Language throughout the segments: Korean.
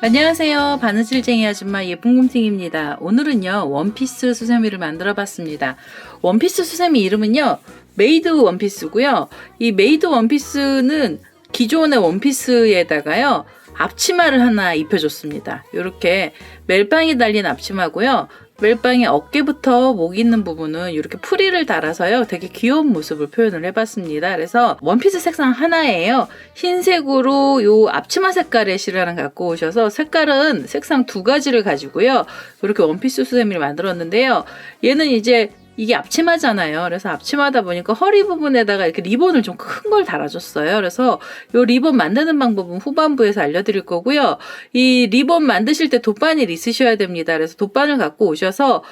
안녕하세요. 바느질쟁이 아줌마 예쁜곰탱이입니다. 오늘은요 원피스 수세미를 만들어 봤습니다. 원피스 수세미 이름은요 메이드 원피스고요. 이 메이드 원피스는 기존의 원피스에다가요 앞치마를 하나 입혀줬습니다. 이렇게 멜빵이 달린 앞치마고요. 멜빵의 어깨부터 목 있는 부분은 이렇게 프릴을 달아서요 되게 귀여운 모습을 표현을 해봤습니다. 그래서 원피스 색상 하나예요. 흰색으로 요 앞치마 색깔의 실을 하나 갖고 오셔서 색깔은 색상 두 가지를 가지고요 이렇게 원피스 수세미를 만들었는데요. 얘는 이제 이게 앞치마잖아요. 그래서 앞치마다 보니까 허리 부분에다가 이렇게 리본을 좀 큰 걸 달아줬어요. 그래서 이 리본 만드는 방법은 후반부에서 알려드릴 거고요. 이 리본 만드실 때 돗바늘 있으셔야 됩니다. 그래서 돗바늘 갖고 오셔서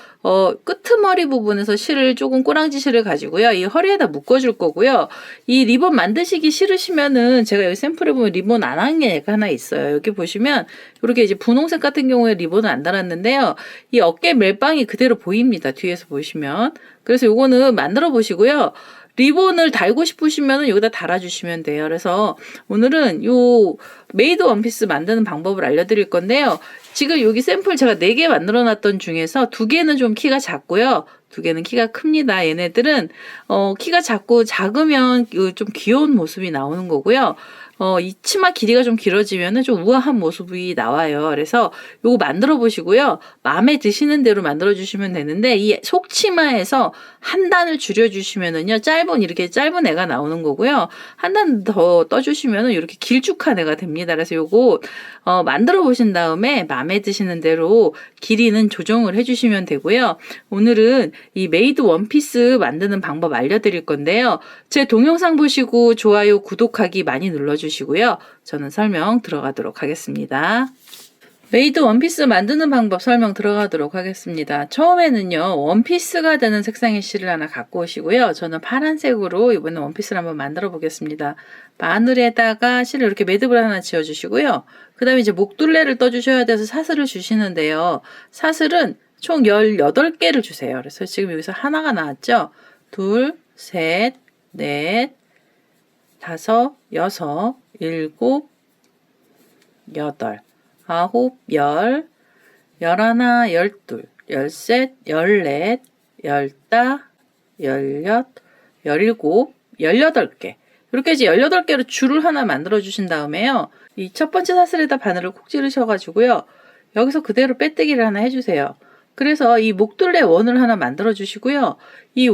끄트머리 부분에서 실을 조금 꼬랑지 실을 가지고요. 이 허리에다 묶어줄 거고요. 이 리본 만드시기 싫으시면은 제가 여기 샘플에 보면 리본 안 한 게 하나 있어요. 여기 보시면 이렇게 이제 분홍색 같은 경우에 리본을 안 달았는데요. 이 어깨 멜빵이 그대로 보입니다. 뒤에서 보시면. 그래서 요거는 만들어 보시고요. 리본을 달고 싶으시면 여기다 달아주시면 돼요. 그래서 오늘은 요 메이드 원피스 만드는 방법을 알려드릴 건데요. 지금 여기 샘플 제가 4개 만들어 놨던 중에서 2개는 좀 키가 작고요. 2개는 키가 큽니다. 얘네들은 키가 작고 작으면 좀 귀여운 모습이 나오는 거고요. 이 치마 길이가 좀 길어지면은 좀 우아한 모습이 나와요. 그래서 요거 만들어 보시고요. 마음에 드시는 대로 만들어 주시면 되는데 이 속치마에서 한 단을 줄여 주시면은요. 이렇게 짧은 애가 나오는 거고요. 한 단 더 떠 주시면은 이렇게 길쭉한 애가 됩니다. 그래서 요거 만들어 보신 다음에 마음에 드시는 대로 길이는 조정을 해 주시면 되고요. 오늘은 이 메이드 원피스 만드는 방법 알려드릴 건데요. 제 동영상 보시고 좋아요, 구독하기 많이 눌러주시고요. 저는 설명 들어가도록 하겠습니다. 메이드 원피스 만드는 방법 설명 들어가도록 하겠습니다. 처음에는요 원피스가 되는 색상의 실을 하나 갖고 오시고요. 저는 파란색으로 이번에 원피스를 한번 만들어 보겠습니다. 바늘에다가 실을 이렇게 매듭을 하나 지어 주시고요. 그 다음에 이제 목둘레를 떠 주셔야 돼서 사슬을 주시는데요. 사슬은 총 18개를 주세요. 그래서 지금 여기서 하나가 나왔죠. 둘, 셋, 넷, 다섯, 여섯, 일곱, 여덟, 아홉, 열, 열하나, 열둘, 열셋, 열넷, 열다, 열엿, 열일곱, 18개. 이렇게 이제 18개로 줄을 하나 만들어 주신 다음에요. 이 첫 번째 사슬에다 바늘을 콕 찌르셔가지고요. 여기서 그대로 빼뜨기를 하나 해주세요. 그래서 이 목둘레 원을 하나 만들어 주시고요. 이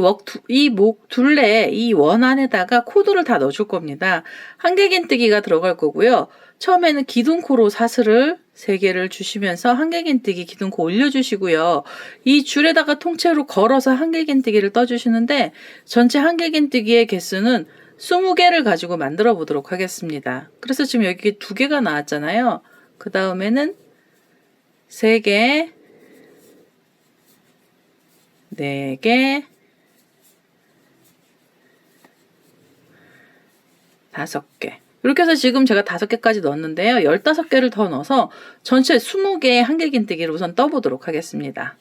목둘레 이 원 안에다가 코드를 다 넣어줄 겁니다. 한길긴뜨기가 들어갈 거고요. 처음에는 기둥코로 사슬을 3개를 주시면서 한길긴뜨기 기둥코 올려주시고요. 이 줄에다가 통째로 걸어서 한길긴뜨기를 떠주시는데 전체 한길긴뜨기의 개수는 20개를 가지고 만들어 보도록 하겠습니다. 그래서 지금 여기 2개가 나왔잖아요. 그 다음에는 3개, 4개, 5개. 이렇게 해서 지금 제가 5개까지 넣었는데요. 15개를 더 넣어서 전체 20개의 한길긴뜨기를 우선 떠보도록 하겠습니다.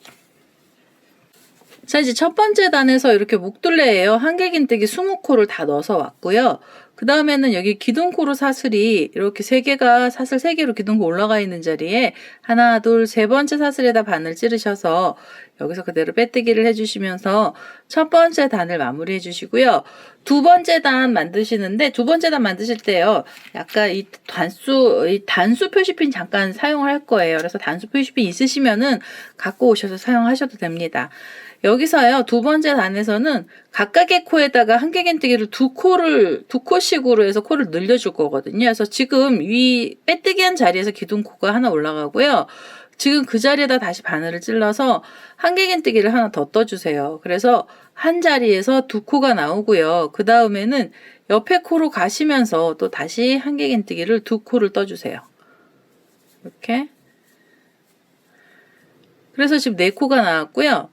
자, 이제 첫 번째 단에서 이렇게 목둘레예요. 한길긴뜨기 20코를 다 넣어서 왔고요. 그 다음에는 여기 기둥코로 사슬이 이렇게 3개가 사슬 3개로 기둥코 올라가 있는 자리에 하나, 둘, 세 번째 사슬에다 바늘 찌르셔서 여기서 그대로 빼뜨기를 해주시면서 첫 번째 단을 마무리 해주시고요. 두 번째 단 만드시는데 두 번째 단 만드실 때요. 약간 이 단수 표시핀 잠깐 사용을 할 거예요. 그래서 단수 표시핀 있으시면은 갖고 오셔서 사용하셔도 됩니다. 여기서요 두 번째 단에서는 각각의 코에다가 한길긴뜨기를 두 코씩으로 해서 코를 늘려줄 거거든요. 그래서 지금 위 빼뜨기한 자리에서 기둥코가 하나 올라가고요. 지금 그 자리에다 다시 바늘을 찔러서 한길긴뜨기를 하나 더 떠주세요. 그래서 한 자리에서 2코가 나오고요. 그 다음에는 옆에 코로 가시면서 또 다시 한길긴뜨기를 2코를 떠주세요. 이렇게. 그래서 지금 4코가 나왔고요.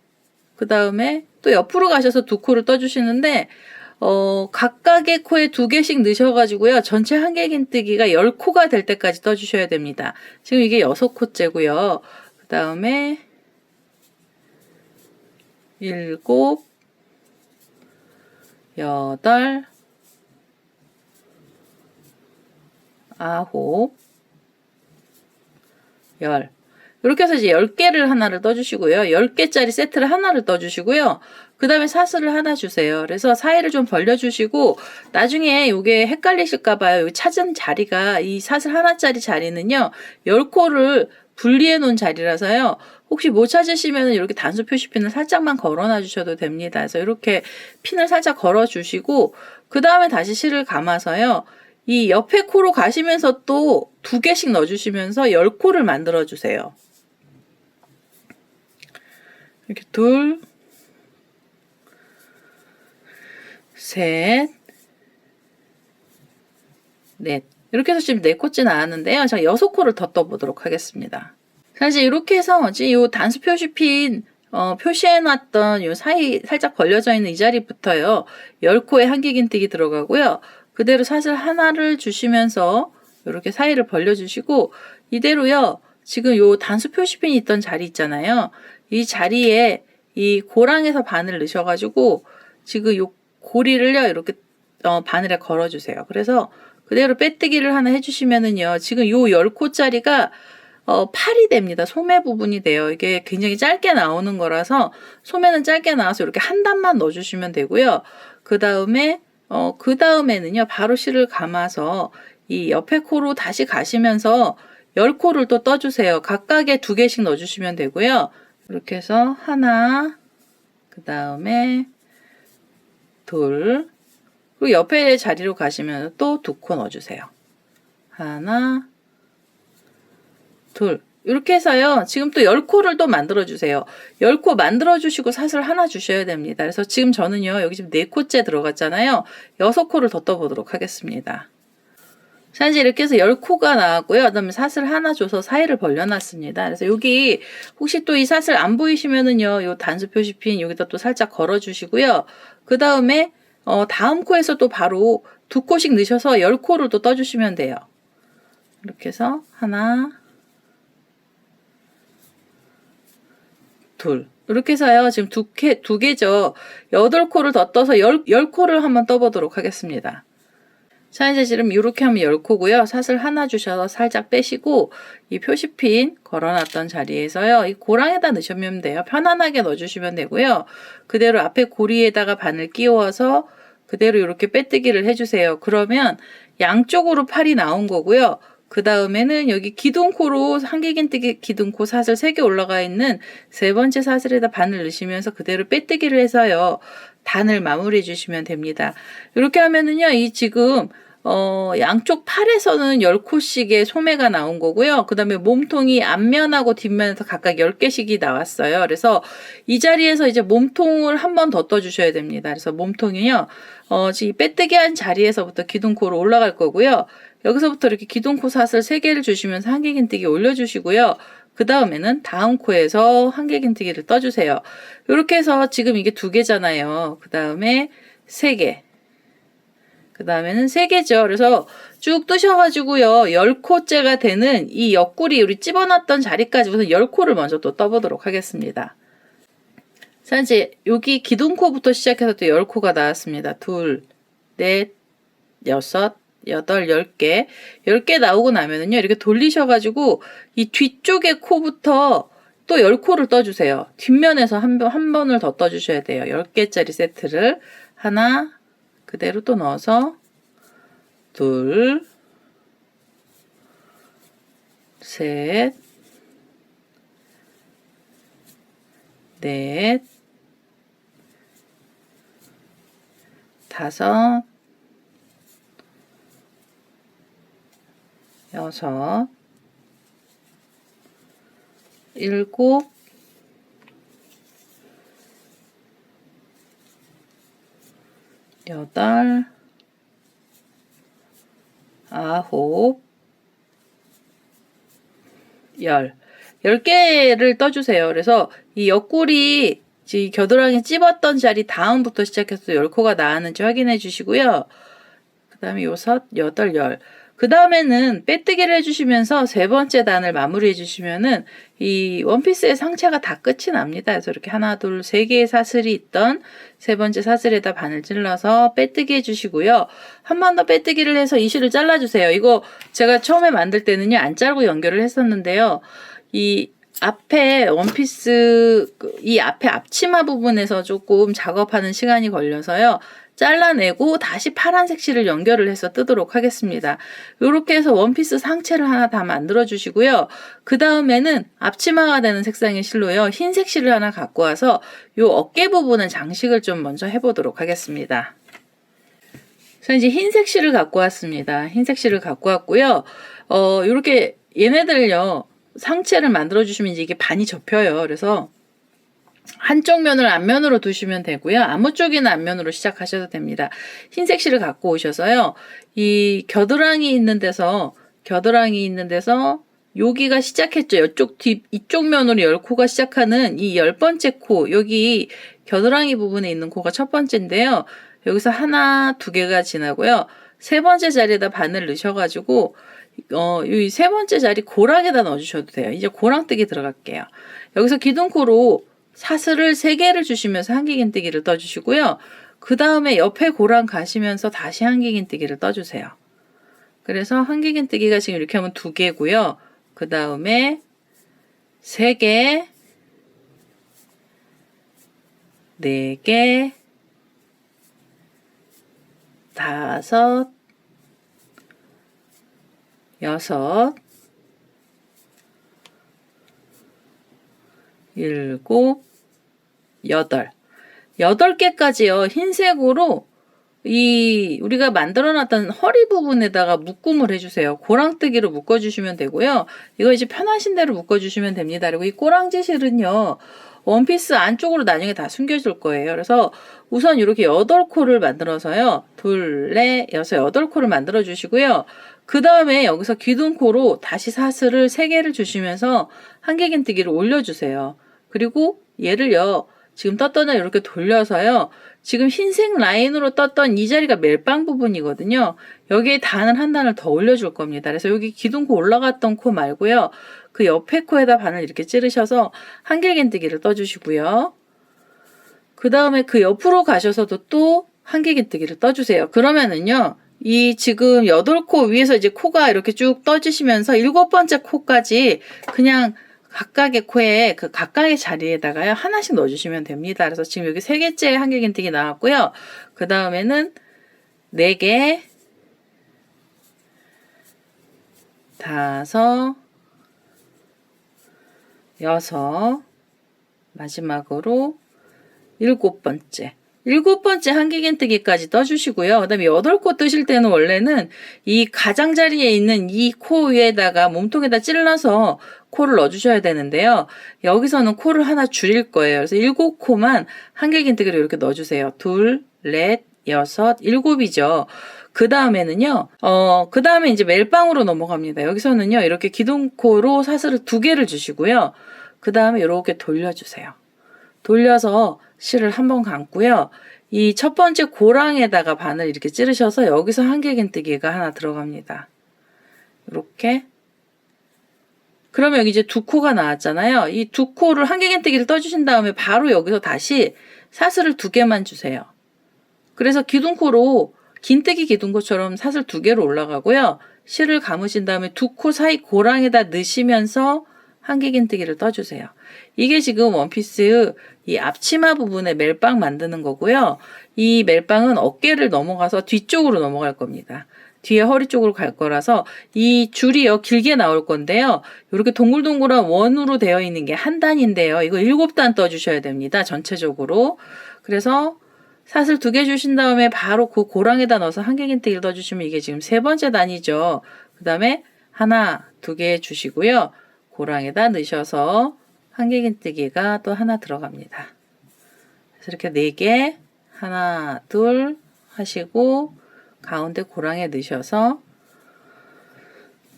그 다음에 또 옆으로 가셔서 2코를 떠주시는데 각각의 코에 2개씩 넣으셔가지고요. 전체 한길긴뜨기가 10코가 될 때까지 떠주셔야 됩니다. 지금 이게 6코째고요. 그 다음에 일곱, 여덟, 아홉, 열. 이렇게 해서 이제 10개를 하나를 떠주시고요. 10개짜리 세트를 하나를 떠주시고요. 그 다음에 사슬을 하나 주세요. 그래서 사이를 좀 벌려주시고 나중에 이게 헷갈리실까봐요. 여기 찾은 자리가 이 사슬 하나짜리 자리는요. 10코를 분리해 놓은 자리라서요. 혹시 못 찾으시면 이렇게 단수 표시핀을 살짝만 걸어놔 주셔도 됩니다. 그래서 이렇게 핀을 살짝 걸어 주시고 그 다음에 다시 실을 감아서요. 이 옆에 코로 가시면서 또 2개씩 넣어주시면서 10코를 만들어 주세요. 이렇게 둘, 셋, 넷. 이렇게 해서 지금 4코째 나왔는데요. 제가 6코를 더 떠보도록 하겠습니다. 사실 이렇게 해서 이 단수 표시핀 표시해놨던 이 사이 살짝 벌려져 있는 이 자리부터요. 10코의 한길긴뜨기 들어가고요. 그대로 사슬 하나를 주시면서 이렇게 사이를 벌려주시고 이대로요. 지금 요 단수 표시핀이 있던 자리 있잖아요. 이 자리에 이 고랑에서 바늘 넣으셔가지고 지금 요 고리를요. 이렇게 바늘에 걸어주세요. 그래서 그대로 빼뜨기를 하나 해주시면은요. 지금 요 10코짜리가 8이 됩니다. 소매 부분이 돼요. 이게 굉장히 짧게 나오는 거라서 소매는 짧게 나와서 이렇게 한 단만 넣어주시면 되고요. 그 다음에는요. 바로 실을 감아서 이 옆에 코로 다시 가시면서 10코를 또 떠주세요. 각각에 2개씩 넣어주시면 되고요. 이렇게 해서 하나, 그 다음에 둘, 그리고 옆에 자리로 가시면 또 2코 넣어주세요. 하나, 둘. 이렇게 해서요. 지금 또 10코를 또 만들어주세요. 10코 만들어주시고 사슬 하나 주셔야 됩니다. 그래서 지금 저는요. 여기 지금 4코째 들어갔잖아요. 6코를 더 떠보도록 하겠습니다. 자, 이제 이렇게 해서 10코가 나왔고요. 그 다음에 사슬 하나 줘서 사이를 벌려놨습니다. 그래서 여기 혹시 또 이 사슬 안 보이시면은요. 요 단수 표시핀 여기다 또 살짝 걸어주시고요. 그 다음에 다음 코에서 또 바로 2코씩 넣으셔서 10코를 또 떠주시면 돼요. 이렇게 해서 하나, 둘. 이렇게 해서요. 지금 2개죠. 8코를 더 떠서 10코를 한번 떠보도록 하겠습니다. 자, 이제 지금 이렇게 하면 10코고요. 사슬 하나 주셔서 살짝 빼시고 이 표시핀 걸어놨던 자리에서요. 이 고랑에다 넣으시면 돼요. 편안하게 넣어주시면 되고요. 그대로 앞에 고리에다가 바늘 끼워서 그대로 이렇게 빼뜨기를 해주세요. 그러면 양쪽으로 팔이 나온 거고요. 그 다음에는 여기 기둥코로 한길긴뜨기 기둥코 사슬 3개 올라가 있는 3번째 사슬에다 바늘 넣으시면서 그대로 빼뜨기를 해서요. 단을 마무리해 주시면 됩니다. 이렇게 하면은요. 이 지금 양쪽 팔에서는 10코씩의 소매가 나온 거고요. 그 다음에 몸통이 앞면하고 뒷면에서 각각 10개씩이 나왔어요. 그래서 이 자리에서 이제 몸통을 한 번 더 떠주셔야 됩니다. 그래서 몸통이요. 지금 빼뜨기 한 자리에서부터 기둥코로 올라갈 거고요. 여기서부터 이렇게 기둥코 사슬 3개를 주시면서 한길긴뜨기 올려주시고요. 그 다음에는 다음 코에서 한길긴뜨기를 떠주세요. 이렇게 해서 지금 이게 2개잖아요. 그 다음에 3개. 그 다음에는 3개죠. 그래서 쭉 뜨셔가지고요. 10코째가 되는 이 옆구리 우리 집어놨던 자리까지 우선 10코를 먼저 또 떠보도록 하겠습니다. 자, 이제 여기 기둥코부터 시작해서 또 10코가 나왔습니다. 둘, 넷, 여섯, 8, 10개. 10개 나오고 나면은요. 이렇게 돌리셔가지고 이 뒤쪽의 코부터 또 10코를 떠주세요. 뒷면에서 한 번을 더 떠주셔야 돼요. 10개짜리 세트를. 하나, 그대로 또 넣어서 둘, 셋, 넷, 다섯, 여섯, 일곱, 여덟, 아홉, 10개를 떠주세요. 그래서 이 옆구리 겨드랑이 찝었던 자리 다음부터 시작해서 10코가 나왔는지 확인해 주시고요. 그 다음에 6, 8, 10. 그 다음에는 빼뜨기를 해주시면서 세 번째 단을 마무리해 주시면은 이 원피스의 상체가 다 끝이 납니다. 그래서 이렇게 하나, 둘, 세 개의 사슬이 있던 세 번째 사슬에다 바늘 찔러서 빼뜨기 해주시고요. 한 번 더 빼뜨기를 해서 이 실을 잘라주세요. 이거 제가 처음에 만들 때는요, 안 자르고 연결을 했었는데요. 이 앞에 원피스, 이 앞에 앞치마 부분에서 조금 작업하는 시간이 걸려서요. 잘라내고 다시 파란색 실을 연결을 해서 뜨도록 하겠습니다. 이렇게 해서 원피스 상체를 하나 다 만들어 주시고요. 그 다음에는 앞치마가 되는 색상의 실로요. 흰색 실을 하나 갖고 와서 이 어깨 부분은 장식을 좀 먼저 해보도록 하겠습니다. 그래서 이제 흰색 실을 갖고 왔습니다. 흰색 실을 갖고 왔고요. 이렇게 얘네들요. 상체를 만들어 주시면 이제 이게 반이 접혀요. 그래서 한쪽 면을 앞면으로 두시면 되고요. 아무 쪽이나 앞면으로 시작하셔도 됩니다. 흰색 실을 갖고 오셔서요. 이 겨드랑이 있는 데서 여기가 시작했죠. 이쪽 면으로 열 코가 시작하는 이 10번째 코, 여기 겨드랑이 부분에 있는 코가 첫 번째인데요. 여기서 하나, 두 개가 지나고요. 세 번째 자리에다 바늘 넣으셔가지고 이 세 번째 자리 고랑에다 넣어주셔도 돼요. 이제 고랑뜨기 들어갈게요. 여기서 기둥코로 사슬을 3개를 주시면서 한길긴뜨기를 떠주시고요. 그 다음에 옆에 고랑 가시면서 다시 한길긴뜨기를 떠주세요. 그래서 한길긴뜨기가 지금 이렇게 하면 2개고요. 그 다음에 3개, 4개, 5, 6, 7, 8. 8개까지요. 흰색으로 우리가 만들어놨던 허리 부분에다가 묶음을 해주세요. 고랑뜨기로 묶어주시면 되고요. 이거 이제 편하신 대로 묶어주시면 됩니다. 그리고 이 꼬랑지 실은요. 원피스 안쪽으로 나중에 다 숨겨줄 거예요. 그래서 우선 이렇게 8코를 만들어서요. 2, 4, 6, 8코를 만들어 주시고요. 그 다음에 여기서 기둥코로 다시 사슬을 3개를 주시면서 한길긴뜨기를 올려주세요. 그리고 얘를요. 지금 떴던 애 이렇게 돌려서요. 지금 흰색 라인으로 떴던 이 자리가 멜빵 부분이거든요. 여기에 단을 한 단을 더 올려줄 겁니다. 그래서 여기 기둥코 올라갔던 코 말고요. 그 옆에 코에다 바늘 이렇게 찌르셔서 한길긴뜨기를 떠주시고요. 그 다음에 그 옆으로 가셔서도 또 한길긴뜨기를 떠주세요. 그러면은요. 이 지금 8코 위에서 이제 코가 이렇게 쭉 떠지시면서 7번째 코까지 그냥 각각의 코에 그 각각의 자리에다가요 하나씩 넣어주시면 됩니다. 그래서 지금 여기 3개째 한길긴뜨기 나왔고요. 그 다음에는 4개, 5, 6, 마지막으로 7번째. 7번째 한길긴뜨기까지 떠주시고요. 그 다음에 8코 뜨실 때는 원래는 이 가장자리에 있는 이 코 위에다가 몸통에다 찔러서 코를 넣어주셔야 되는데요. 여기서는 코를 하나 줄일 거예요. 그래서 7코만 한길긴뜨기로 이렇게 넣어주세요. 2, 4, 6, 7이죠. 그 다음에는요, 그 다음에 이제 멜빵으로 넘어갑니다. 여기서는요, 이렇게 기둥코로 사슬을 2개를 주시고요. 그 다음에 이렇게 돌려주세요. 돌려서 실을 한번 감고요. 이 첫 번째 고랑에다가 바늘 이렇게 찌르셔서 여기서 한길긴뜨기가 하나 들어갑니다. 이렇게. 그러면 여기 이제 2코가 나왔잖아요. 이 2코를 한길긴뜨기를 떠주신 다음에 바로 여기서 다시 사슬을 2개만 주세요. 그래서 기둥코로 긴뜨기 기둥코처럼 사슬 2개로 올라가고요. 실을 감으신 다음에 2코 사이 고랑에다 넣으시면서 한길긴뜨기를 떠주세요. 이게 지금 원피스 이 앞치마 부분에 멜빵 만드는 거고요. 이 멜빵은 어깨를 넘어가서 뒤쪽으로 넘어갈 겁니다. 뒤에 허리 쪽으로 갈 거라서 이 줄이요 길게 나올 건데요. 이렇게 동글동글한 원으로 되어 있는 게 한 단인데요. 이거 7단 떠주셔야 됩니다. 전체적으로. 그래서 사슬 2개 주신 다음에 바로 그 고랑에다 넣어서 한길긴뜨기를 떠주시면 이게 지금 3번째 단이죠. 그 다음에 하나, 2개 주시고요. 고랑에다 넣으셔서 한길긴뜨기가 또 하나 들어갑니다. 그래서 이렇게 4개, 하나, 둘 하시고 가운데 고랑에 넣으셔서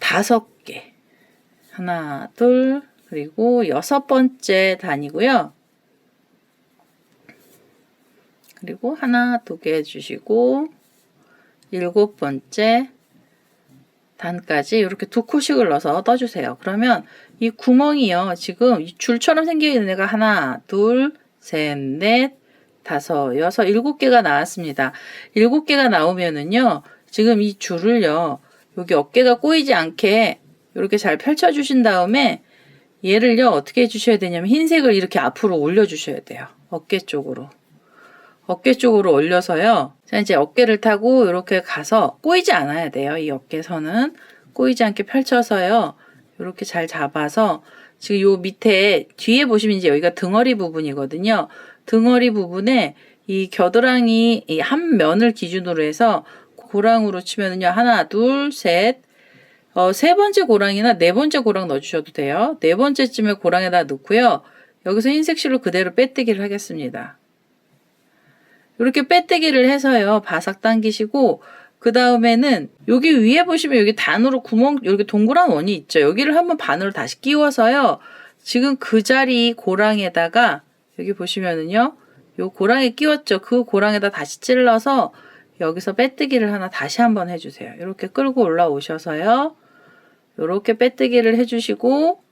5개, 하나, 둘, 그리고 6번째 단이고요. 그리고 1, 2개 주시고 7번째, 단까지 이렇게 2코씩을 넣어서 떠주세요. 그러면 이 구멍이요. 지금 이 줄처럼 생긴 애가 하나, 둘, 셋, 넷, 다섯, 여섯, 7개가 나왔습니다. 7개가 나오면은요. 지금 이 줄을요. 여기 어깨가 꼬이지 않게 이렇게 잘 펼쳐주신 다음에 얘를요. 어떻게 해주셔야 되냐면 흰색을 이렇게 앞으로 올려주셔야 돼요. 어깨 쪽으로. 어깨 쪽으로 올려서요. 자, 이제 어깨를 타고 이렇게 가서 꼬이지 않아야 돼요. 이 어깨선은 꼬이지 않게 펼쳐서요. 이렇게 잘 잡아서 지금 요 밑에 뒤에 보시면 이제 여기가 등허리 부분이거든요. 등허리 부분에 이 겨드랑이 이 한 면을 기준으로 해서 고랑으로 치면은요. 하나, 둘, 셋, 세 번째 고랑이나 네 번째 고랑 넣어주셔도 돼요. 네 번째쯤에 고랑에다 넣고요. 여기서 흰색 실로 그대로 빼뜨기를 하겠습니다. 이렇게 빼뜨기를 해서요. 바삭 당기시고 그 다음에는 여기 위에 보시면 여기 단으로 구멍 이렇게 동그란 원이 있죠. 여기를 한번 반으로 다시 끼워서요. 지금 그 자리 고랑에다가 여기 보시면은요. 요 고랑에 끼웠죠. 그 고랑에다 다시 찔러서 여기서 빼뜨기를 하나 다시 한번 해주세요. 이렇게 끌고 올라오셔서요. 이렇게 빼뜨기를 해주시고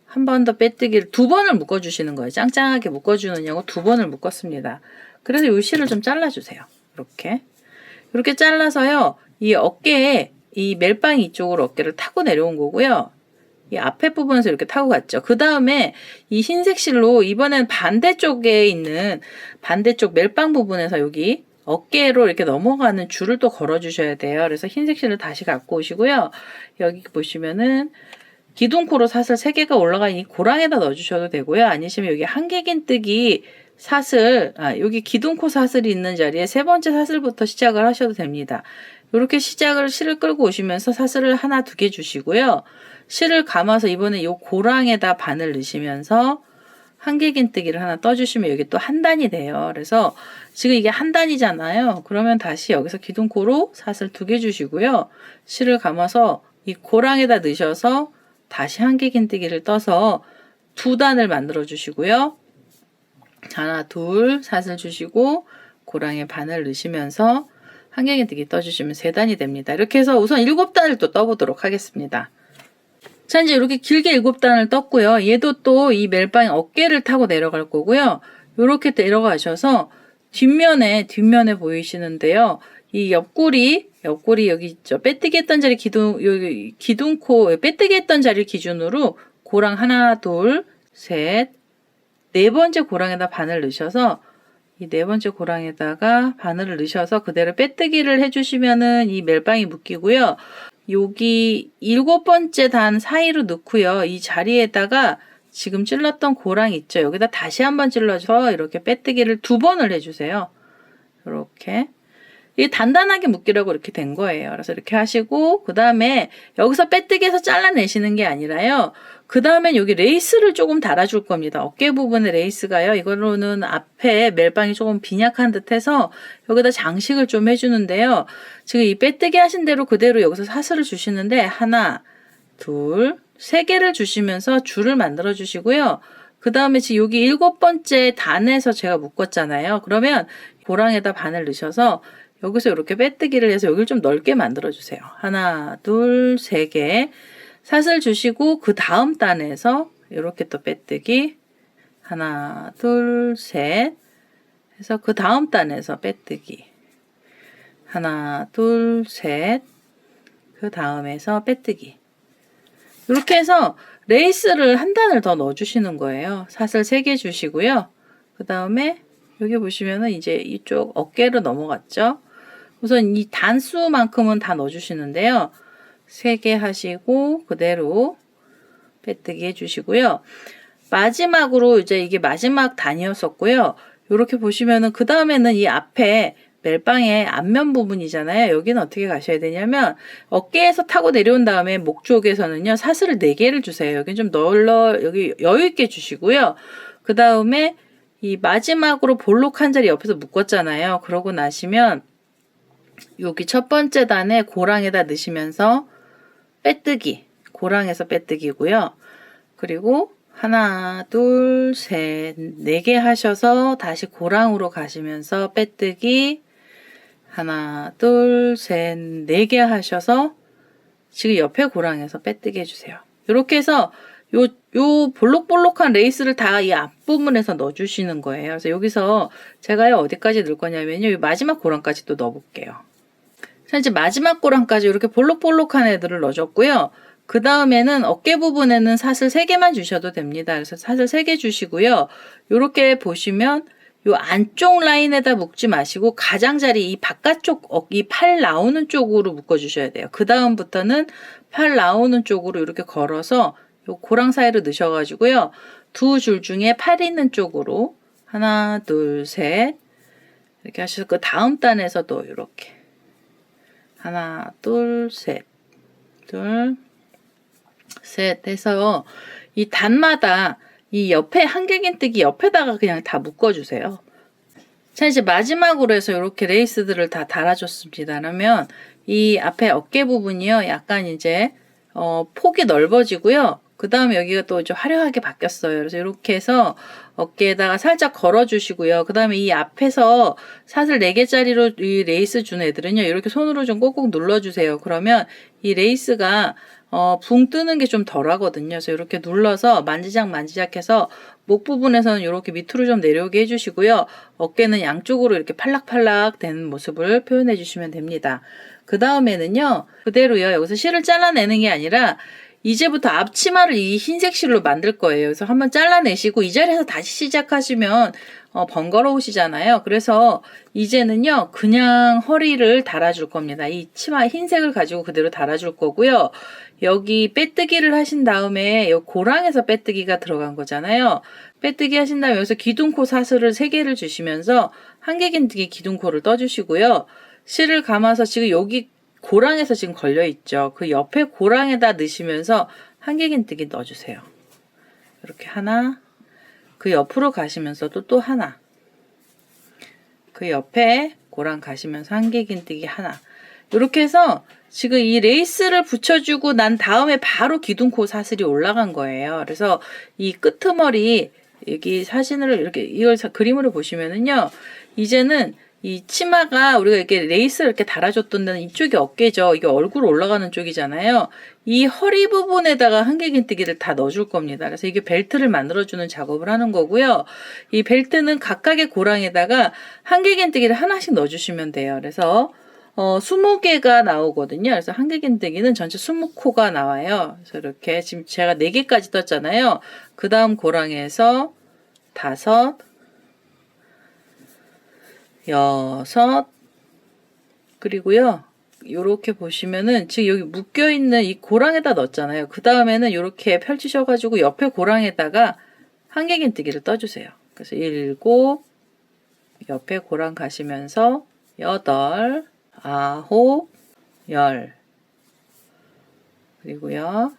한 번 더 빼뜨기를 2번을 묶어주시는 거예요. 짱짱하게 묶어주느냐고 2번을 묶었습니다. 그래서 요 실을 좀 잘라주세요. 이렇게 잘라서요. 이 어깨에 이 멜빵이 이쪽으로 어깨를 타고 내려온 거고요. 이 앞에 부분에서 이렇게 타고 갔죠. 그 다음에 이 흰색 실로 이번엔 반대쪽에 있는 반대쪽 멜빵 부분에서 여기 어깨로 이렇게 넘어가는 줄을 또 걸어주셔야 돼요. 그래서 흰색 실을 다시 갖고 오시고요. 여기 보시면은 기둥코로 사슬 3개가 올라간 이 고랑에다 넣어주셔도 되고요. 아니시면 여기 한길긴뜨기 사슬, 여기 기둥코 사슬이 있는 자리에 3번째 사슬부터 시작을 하셔도 됩니다. 이렇게 실을 끌고 오시면서 사슬을 하나, 2개 주시고요. 실을 감아서 이번에 이 고랑에다 바늘 넣으시면서 한길긴뜨기를 하나 떠주시면 여기 또 한 단이 돼요. 그래서 지금 이게 한 단이잖아요. 그러면 다시 여기서 기둥코로 사슬 2개 주시고요. 실을 감아서 이 고랑에다 넣으셔서 다시 한길긴뜨기를 떠서 2단을 만들어 주시고요. 하나, 둘, 사슬 주시고 고랑에 바늘 넣으시면서 한길긴뜨기 떠주시면 3단이 됩니다. 이렇게 해서 우선 7단을 또 떠보도록 하겠습니다. 자, 이제 이렇게 길게 7단을 떴고요. 얘도 또 이 멜빵 어깨를 타고 내려갈 거고요. 이렇게 내려가셔서 뒷면에 보이시는데요. 이 옆구리 여기 있죠. 빼뜨기 했던 자리 여기 기둥코 빼뜨기 했던 자리 기준으로 고랑 하나, 둘, 셋, 4번째 고랑에다 바늘 넣으셔서 이 4번째 고랑에다가 바늘을 넣으셔서 그대로 빼뜨기를 해주시면은 이 멜빵이 묶이고요. 여기 7번째 단 사이로 넣고요. 이 자리에다가 지금 찔렀던 고랑 있죠. 여기다 다시 한번 찔러서 이렇게 빼뜨기를 2번을 해주세요. 이렇게. 이게 단단하게 묶이라고 이렇게 된 거예요. 그래서 이렇게 하시고 그 다음에 여기서 빼뜨기해서 잘라내시는 게 아니라요. 그 다음엔 여기 레이스를 조금 달아줄 겁니다. 어깨 부분에 레이스가요. 이거로는 앞에 멜빵이 조금 빈약한 듯해서 여기다 장식을 좀 해주는데요. 지금 이 빼뜨기 하신 대로 그대로 여기서 사슬을 주시는데 하나, 둘, 3개를 주시면서 줄을 만들어 주시고요. 그 다음에 지금 여기 7번째 단에서 제가 묶었잖아요. 그러면 고랑에다 바늘 넣으셔서 여기서 이렇게 빼뜨기를 해서 여기를 좀 넓게 만들어 주세요. 하나, 둘, 3개. 사슬 주시고 그 다음 단에서 이렇게 또 빼뜨기. 하나, 둘, 셋. 해서 그 다음 단에서 빼뜨기. 하나, 둘, 셋. 그 다음에서 빼뜨기. 이렇게 해서 레이스를 한 단을 더 넣어주시는 거예요. 사슬 3개 주시고요. 그 다음에 여기 보시면은 이제 이쪽 어깨로 넘어갔죠. 우선 이 단수만큼은 다 넣어주시는데요. 3개 하시고 그대로 빼뜨기 해주시고요. 마지막으로 이제 이게 마지막 단이었었고요. 이렇게 보시면은 그 다음에는 이 앞에 멜빵의 앞면 부분이잖아요. 여기는 어떻게 가셔야 되냐면 어깨에서 타고 내려온 다음에 목 쪽에서는요. 사슬을 4개를 주세요. 여기 좀 여기 여유 있게 주시고요. 그 다음에 이 마지막으로 볼록 한 자리 옆에서 묶었잖아요. 그러고 나시면 여기 첫 번째 단에 고랑에다 넣으시면서 빼뜨기, 고랑에서 빼뜨기고요. 그리고 하나, 둘, 셋, 4개 하셔서 다시 고랑으로 가시면서 빼뜨기, 하나, 둘, 셋, 4개 하셔서 지금 옆에 고랑에서 빼뜨기 해주세요. 이렇게 해서 요 볼록볼록한 레이스를 다 이 앞부분에서 넣어주시는 거예요. 그래서 여기서 제가요 어디까지 넣을 거냐면요, 이 마지막 고랑까지 또 넣어볼게요. 자, 이제 마지막 고랑까지 이렇게 볼록볼록한 애들을 넣어줬고요. 그 다음에는 어깨 부분에는 사슬 3개만 주셔도 됩니다. 그래서 사슬 3개 주시고요. 이렇게 보시면 요 안쪽 라인에다 묶지 마시고 가장자리 이 바깥쪽 이 팔 나오는 쪽으로 묶어 주셔야 돼요. 그 다음부터는 팔 나오는 쪽으로 이렇게 걸어서 요 고랑 사이로 넣으셔가지고요. 2줄 중에 팔 있는 쪽으로 하나, 둘, 셋 이렇게 하셔서 그 다음 단에서도 이렇게 하나, 둘, 셋, 둘, 셋 해서 이 단마다 이 옆에 한길긴뜨기 옆에다가 그냥 다 묶어주세요. 자, 이제 마지막으로 해서 이렇게 레이스들을 다 달아줬습니다. 그러면 이 앞에 어깨 부분이요, 약간 이제 폭이 넓어지고요. 그 다음에 여기가 또 좀 화려하게 바뀌었어요. 그래서 이렇게 해서 어깨에다가 살짝 걸어주시고요. 그 다음에 이 앞에서 사슬 4개짜리로 이 레이스 준 애들은요, 이렇게 손으로 좀 꼭꼭 눌러주세요. 그러면 이 레이스가 붕 뜨는 게 좀 덜 하거든요. 그래서 이렇게 눌러서 만지작 해서 목 부분에서는 이렇게 밑으로 좀 내려오게 해주시고요. 어깨는 양쪽으로 이렇게 팔락팔락 되는 모습을 표현해 주시면 됩니다. 그 다음에는요, 그대로요. 여기서 실을 잘라내는 게 아니라 이제부터 앞치마를 이 흰색 실로 만들 거예요. 그래서 한번 잘라내시고 이 자리에서 다시 시작하시면 번거로우시잖아요. 그래서 이제는요, 그냥 허리를 달아줄 겁니다. 이 치마 흰색을 가지고 그대로 달아줄 거고요. 여기 빼뜨기를 하신 다음에 이 고랑에서 빼뜨기가 들어간 거잖아요. 빼뜨기 하신 다음에 여기서 기둥코 사슬을 3개를 주시면서 한길긴뜨기 기둥코를 떠주시고요. 실을 감아서 지금 여기 고랑에서 지금 걸려있죠. 그 옆에 고랑에다 넣으시면서 한길긴뜨기 넣어주세요. 이렇게 하나, 그 옆으로 가시면서도 또 하나, 그 옆에 고랑 가시면서 한길긴뜨기 하나. 이렇게 해서 지금 이 레이스를 붙여주고 난 다음에 바로 기둥코 사슬이 올라간 거예요. 그래서 이 끄트머리 여기 사진을 이렇게 이걸 그림으로 보시면은요, 이제는 이 치마가 우리가 이렇게 레이스를 이렇게 달아줬던 데는 이쪽이 어깨죠. 이게 얼굴 올라가는 쪽이잖아요. 이 허리 부분에다가 한길긴뜨기를 다 넣어줄 겁니다. 그래서 이게 벨트를 만들어주는 작업을 하는 거고요. 이 벨트는 각각의 고랑에다가 한길긴뜨기를 하나씩 넣어주시면 돼요. 그래서 20개가 나오거든요. 그래서 한길긴뜨기는 전체 20코가 나와요. 그래서 이렇게 지금 제가 4개까지 떴잖아요. 그 다음 고랑에서 5, 6, 그리고요, 요렇게 보시면은 지금 여기 묶여있는 이 고랑에다 넣었잖아요. 그 다음에는 요렇게 펼치셔가지고 옆에 고랑에다가 한길긴뜨기를 떠주세요. 그래서 7, 옆에 고랑 가시면서 8, 9, 10, 그리고요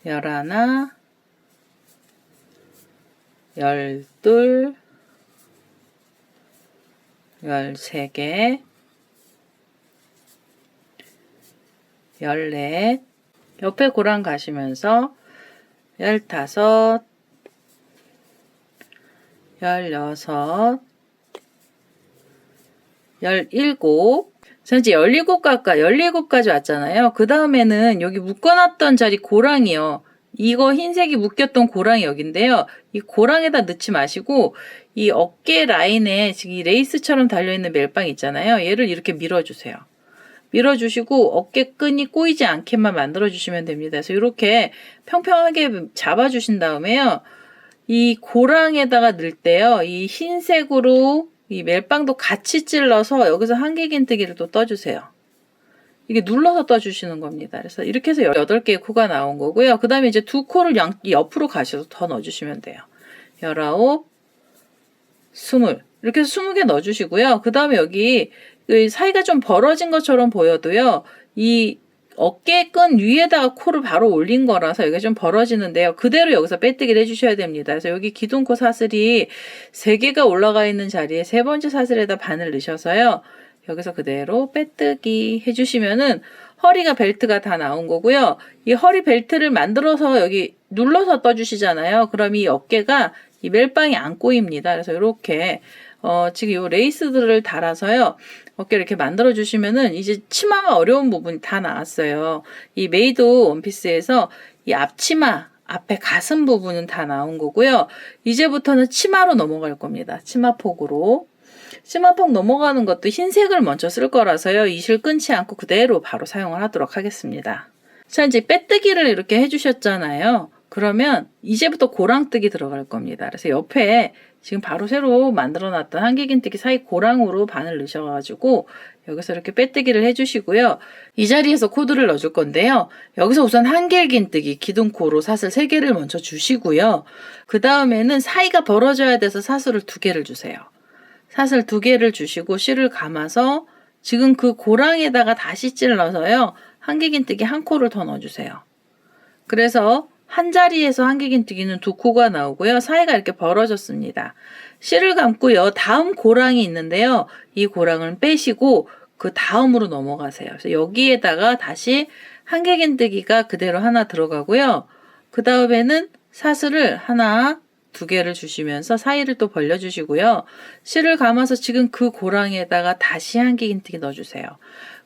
11, 12, 13개, 14, 옆에 고랑 가시면서 15, 16, 17, 자, 이제 17까지 왔잖아요. 그 다음에는 여기 묶어놨던 자리 고랑이요. 이거 흰색이 묶였던 고랑이 여기인데요. 이 고랑에다 넣지 마시고 이 어깨 라인에 지금 이 레이스처럼 달려있는 멜빵 있잖아요. 얘를 이렇게 밀어주세요. 밀어주시고 어깨끈이 꼬이지 않게만 만들어주시면 됩니다. 그래서 이렇게 평평하게 잡아주신 다음에요. 이 고랑에다가 넣을 때요. 이 흰색으로 이 멜빵도 같이 찔러서 여기서 한길긴뜨기를 또 떠주세요. 이게 눌러서 떠주시는 겁니다. 그래서 이렇게 해서 8개의 코가 나온 거고요. 그 다음에 이제 2코를 옆으로 가셔서 더 넣어주시면 돼요. 19, 20. 이렇게 해서 20개 넣어주시고요. 그 다음에 여기 사이가 좀 벌어진 것처럼 보여도요. 이 어깨끈 위에다가 코를 바로 올린 거라서 여기가 좀 벌어지는데요. 그대로 여기서 빼뜨기를 해주셔야 됩니다. 그래서 여기 기둥코 사슬이 3개가 올라가 있는 자리에 3번째 사슬에다 바늘 넣으셔서요. 여기서 그대로 빼뜨기 해주시면은 허리가 벨트가 다 나온 거고요. 이 허리 벨트를 만들어서 여기 눌러서 떠주시잖아요. 그럼 이 어깨가 이 멜빵이 안 꼬입니다. 그래서 이렇게 지금 요 레이스들을 달아서요. 어깨를 이렇게 만들어 주시면은 이제 치마가 어려운 부분이 다 나왔어요. 이 메이드 원피스에서 이 앞치마, 앞에 가슴 부분은 다 나온 거고요. 이제부터는 치마로 넘어갈 겁니다. 치마폭으로. 치마폭 넘어가는 것도 흰색을 먼저 쓸 거라서요. 이 실 끊지 않고 그대로 바로 사용을 하도록 하겠습니다. 자, 이제 빼뜨기를 이렇게 해주셨잖아요. 그러면 이제부터 고랑뜨기 들어갈 겁니다. 그래서 옆에 지금 바로 새로 만들어놨던 한길긴뜨기 사이 고랑으로 바늘 넣으셔가지고 여기서 이렇게 빼뜨기를 해주시고요. 이 자리에서 코드를 넣어줄 건데요. 여기서 우선 한길긴뜨기 기둥코로 사슬 3개를 먼저 주시고요. 그 다음에는 사이가 벌어져야 돼서 사슬을 2개를 주세요. 사슬 2개를 주시고 실을 감아서 지금 그 고랑에다가 다시 찔러서요. 한길긴뜨기 1코를 더 넣어주세요. 그래서 한 자리에서 한길긴뜨기는 2코가 나오고요. 사이가 이렇게 벌어졌습니다. 실을 감고요. 다음 고랑이 있는데요. 이 고랑을 빼시고 그 다음으로 넘어가세요. 그래서 여기에다가 다시 한길긴뜨기가 그대로 하나 들어가고요. 그 다음에는 사슬을 하나, 2개를 주시면서 사이를 또 벌려주시고요. 실을 감아서 지금 그 고랑에다가 다시 한길긴뜨기 넣어주세요.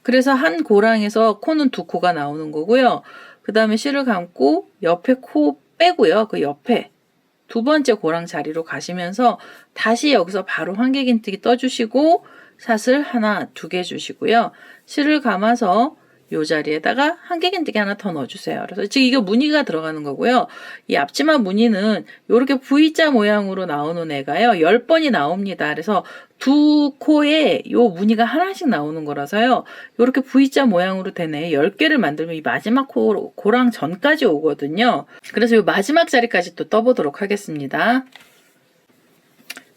그래서 한 고랑에서 코는 2코가 나오는 거고요. 그 다음에 실을 감고 옆에 코 빼고요. 그 옆에 2번째 고랑 자리로 가시면서 다시 여기서 바로 한길긴뜨기 떠주시고 사슬 하나, 2개 주시고요. 실을 감아서 이 자리에다가 한길긴뜨기 하나 더 넣어주세요. 그래서 지금 이게 무늬가 들어가는 거고요. 이 앞치마 무늬는 이렇게 V자 모양으로 나오는 애가요. 10번이 나옵니다. 그래서 2코에 요 무늬가 하나씩 나오는 거라서요. 이렇게 V자 모양으로 된 애 10개를 만들면 이 마지막 고랑 전까지 오거든요. 그래서 이 마지막 자리까지 또 떠보도록 하겠습니다.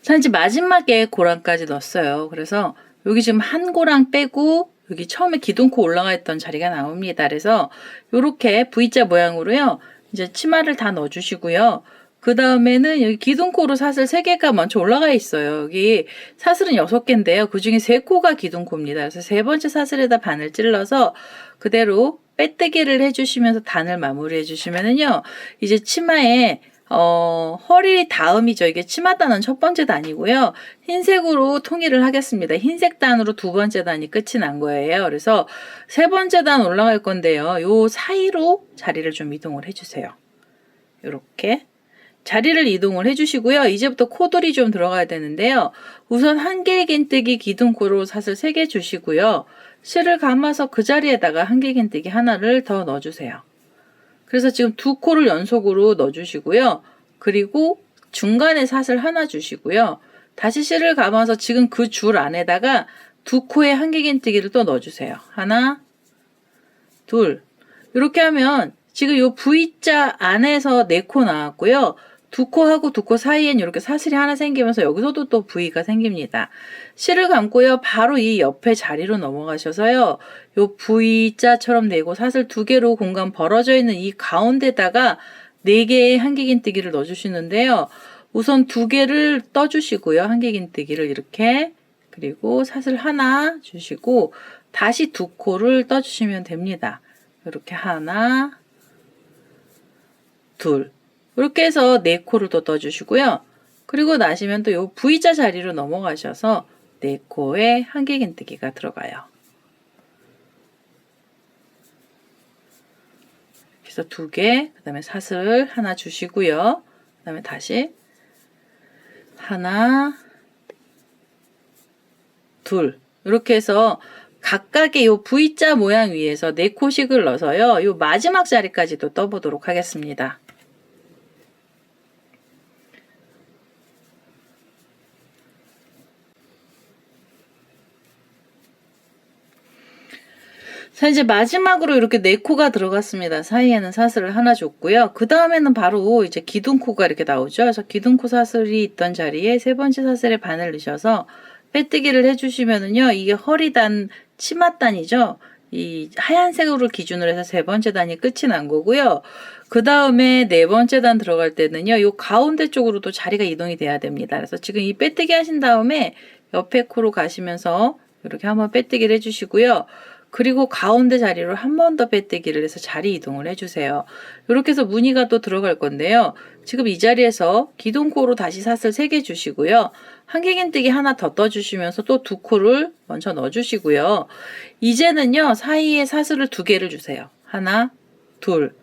자, 이제 마지막에 고랑까지 넣었어요. 그래서 여기 지금 한 고랑 빼고 여기 처음에 기둥코 올라가 있던 자리가 나옵니다. 그래서 이렇게 V자 모양으로요. 이제 치마를 다 넣어주시고요. 그 다음에는 여기 기둥코로 사슬 3개가 먼저 올라가 있어요. 여기 사슬은 6개인데요. 그 중에 3코가 기둥코입니다. 그래서 3번째 사슬에다 바늘 찔러서 그대로 빼뜨기를 해주시면서 단을 마무리 해주시면은요. 이제 치마에 허리 다음이죠. 이게 치마단은 첫 번째 단이고요. 흰색으로 통일을 하겠습니다. 흰색 단으로 2번째 단이 끝이 난 거예요. 그래서 3번째 단 올라갈 건데요. 요 사이로 자리를 좀 이동을 해주세요. 이렇게 자리를 이동을 해주시고요. 이제부터 코돌이 좀 들어가야 되는데요. 우선 한길긴뜨기 기둥코로 사슬 3개 주시고요. 실을 감아서 그 자리에다가 한길긴뜨기 하나를 더 넣어주세요. 그래서 지금 2코를 연속으로 넣어주시고요. 그리고 중간에 사슬 하나 주시고요. 다시 실을 감아서 지금 그 줄 안에다가 2코의 한길긴뜨기를 또 넣어주세요. 하나, 둘. 이렇게 하면 지금 요 V자 안에서 4코 나왔고요. 2코하고 2코 사이엔 이렇게 사슬이 하나 생기면서 여기서도 또 V가 생깁니다. 실을 감고요. 바로 이 옆에 자리로 넘어가셔서요. 요 V자처럼 내고 사슬 2개로 공간 벌어져 있는 이 가운데다가 4개의 한길긴뜨기를 넣어주시는데요. 우선 2개를 떠주시고요. 한길긴뜨기를 이렇게 그리고 사슬 하나 주시고 다시 2코를 떠주시면 됩니다. 이렇게 하나, 둘 이렇게 해서 4코를 또 떠주시고요. 그리고 나시면 또 요 V자 자리로 넘어가셔서 4코에 한길긴뜨기가 들어가요. 그래서 2개, 그 다음에 사슬 하나 주시고요. 그 다음에 다시 하나, 둘 이렇게 해서 각각의 요 V자 모양 위에서 4코씩을 넣어서요. 요 마지막 자리까지도 떠보도록 하겠습니다. 자, 이제 마지막으로 이렇게 4코가 들어갔습니다. 사이에는 사슬을 하나 줬고요. 그 다음에는 바로 이제 기둥코가 이렇게 나오죠. 그래서 기둥코 사슬이 있던 자리에 3번째 사슬에 바늘 넣으셔서 빼뜨기를 해주시면은요. 이게 허리단, 치맛단이죠. 이 하얀색으로 기준으로 해서 3번째 단이 끝이 난 거고요. 그 다음에 4번째 단 들어갈 때는요. 요 가운데 쪽으로도 자리가 이동이 돼야 됩니다. 그래서 지금 이 빼뜨기 하신 다음에 옆에 코로 가시면서 이렇게 한번 빼뜨기를 해주시고요. 그리고 가운데 자리로 한 번 더 빼뜨기를 해서 자리 이동을 해주세요. 이렇게 해서 무늬가 또 들어갈 건데요. 지금 이 자리에서 기둥코로 다시 사슬 3개 주시고요. 한길긴뜨기 하나 더 떠주시면서 또 2코를 먼저 넣어주시고요. 이제는요, 사이에 사슬을 2개를 주세요. 하나, 둘.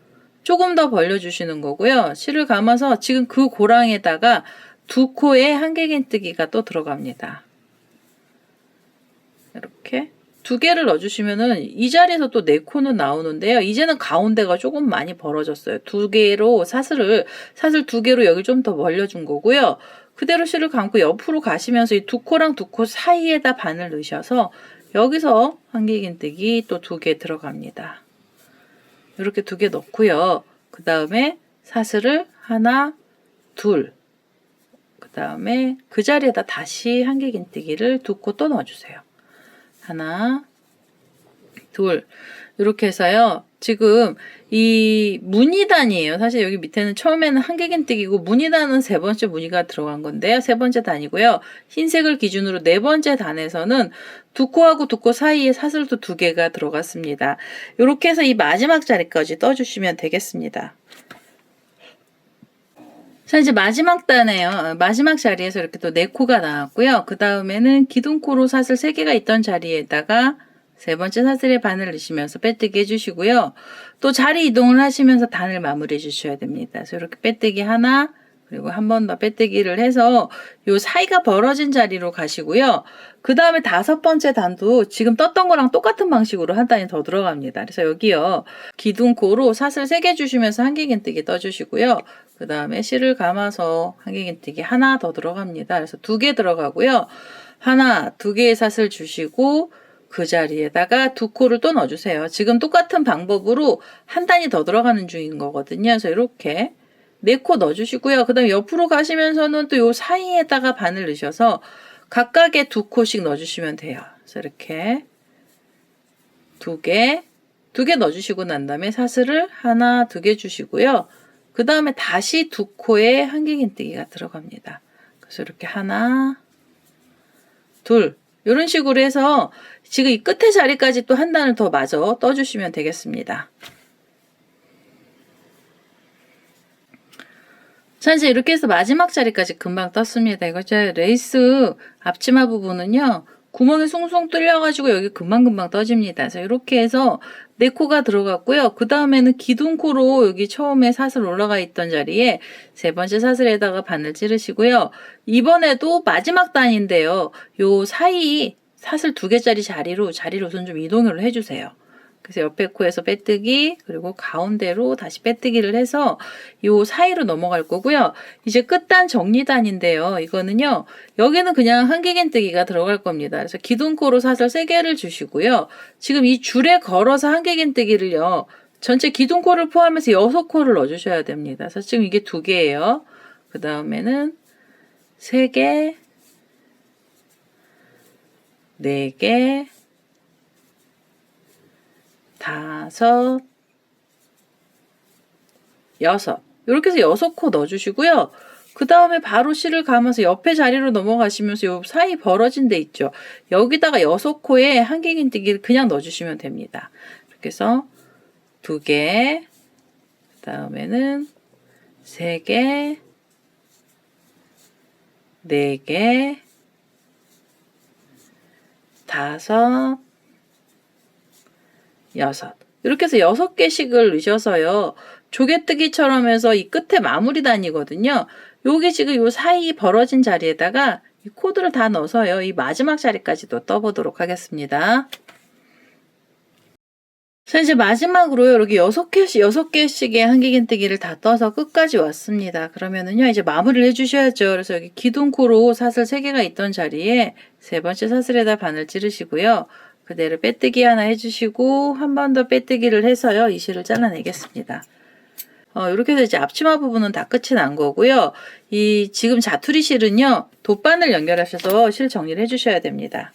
조금 더 벌려주시는 거고요. 실을 감아서 지금 그 고랑에다가 2코에 한길긴뜨기가 또 들어갑니다. 이렇게 2개를 넣어주시면은 이 자리에서 또 4코는 나오는데요. 이제는 가운데가 조금 많이 벌어졌어요. 2개로 사슬 2개로 여기 좀 더 벌려준 거고요. 그대로 실을 감고 옆으로 가시면서 이 2코랑 2코 사이에다 바늘 넣으셔서 여기서 한길긴뜨기 또 2개 들어갑니다. 이렇게 2개 넣고요. 그 다음에 사슬을 하나, 둘. 그 다음에 그 자리에다 다시 한길긴뜨기를 2코 또 넣어주세요. 하나, 둘. 이렇게 해서요. 지금 이 무늬단이에요. 사실 여기 밑에는 처음에는 한길긴뜨기고 무늬단은 3번째 무늬가 들어간 건데요. 3번째 단이고요. 흰색을 기준으로 4번째 단에서는 2코하고 2코 사이에 사슬도 2개가 들어갔습니다. 이렇게 해서 이 마지막 자리까지 떠주시면 되겠습니다. 자, 이제 마지막 단에요. 마지막 자리에서 이렇게 또 4코가 나왔고요. 그 다음에는 기둥코로 사슬 3개가 있던 자리에다가 3번째 사슬에 바늘 넣으시면서 빼뜨기 해주시고요. 또 자리 이동을 하시면서 단을 마무리해 주셔야 됩니다. 그래서 이렇게 빼뜨기 하나, 그리고 한 번 더 빼뜨기를 해서 요 사이가 벌어진 자리로 가시고요. 그 다음에 5번째 단도 지금 떴던 거랑 똑같은 방식으로 한 단이 더 들어갑니다. 그래서 여기요. 기둥코로 사슬 3개 주시면서 한길긴뜨기 떠주시고요. 그 다음에 실을 감아서 한길긴뜨기 하나 더 들어갑니다. 그래서 2개 들어가고요. 하나, 2개의 사슬 주시고 그 자리에다가 2코를 또 넣어주세요. 지금 똑같은 방법으로 한 단이 더 들어가는 중인 거거든요. 그래서 이렇게 4코 넣어주시고요. 그 다음에 옆으로 가시면서는 또 요 사이에다가 바늘 넣으셔서 각각의 2코씩 넣어주시면 돼요. 그래서 이렇게 2개 넣어주시고 난 다음에 사슬을 하나, 2개 주시고요. 그 다음에 다시 2코에 한길긴뜨기가 들어갑니다. 그래서 이렇게 하나, 둘. 이런 식으로 해서 지금 이 끝에 자리까지 또 한 단을 더 마저 떠주시면 되겠습니다. 자, 이제 이렇게 해서 마지막 자리까지 금방 떴습니다. 이거 제 레이스 앞치마 부분은요, 구멍이 숭숭 뚫려가지고 여기 금방금방 떠집니다. 그래서 이렇게 해서 4코가 들어갔고요. 그 다음에는 기둥코로 여기 처음에 사슬 올라가 있던 자리에 3번째 사슬에다가 바늘 찌르시고요. 이번에도 마지막 단인데요. 요 사이 사슬 2개짜리 자리로 우선 좀 이동을 해주세요. 그래서 옆에 코에서 빼뜨기, 그리고 가운데로 다시 빼뜨기를 해서 요 사이로 넘어갈 거고요. 이제 끝단 정리단인데요. 이거는요, 여기는 그냥 한길긴뜨기가 들어갈 겁니다. 그래서 기둥코로 사슬 3개를 주시고요. 지금 이 줄에 걸어서 한길긴뜨기를요, 전체 기둥코를 포함해서 6코를 넣어주셔야 됩니다. 그래서 지금 이게 2개예요. 그 다음에는 3개, 4개, 5, 6. 이렇게 해서 6코 넣어주시고요. 그 다음에 바로 실을 감아서 옆에 자리로 넘어가시면서 요 사이 벌어진 데 있죠. 여기다가 6코에 한길긴뜨기를 그냥 넣어주시면 됩니다. 이렇게 해서 2개, 그 다음에는 3개, 4개, 5, 6. 이렇게 해서 6개씩을 넣으셔서요. 조개뜨기처럼 해서 이 끝에 마무리 단이거든요. 요게 지금 요 사이 벌어진 자리에다가 이 코드를 다 넣어서요. 이 마지막 자리까지도 떠보도록 하겠습니다. 자, 이제 마지막으로 이렇게 6개씩의 한길긴뜨기를 다 떠서 끝까지 왔습니다. 그러면은요, 이제 마무리를 해주셔야죠. 그래서 여기 기둥코로 사슬 3개가 있던 자리에 3번째 사슬에다 바늘 찌르시고요. 그대로 빼뜨기 하나 해주시고 한 번 더 빼뜨기를 해서요, 이 실을 잘라내겠습니다. 이렇게 해서 이제 앞치마 부분은 다 끝이 난 거고요. 이 지금 자투리 실은요, 돗바늘 연결하셔서 실 정리를 해주셔야 됩니다.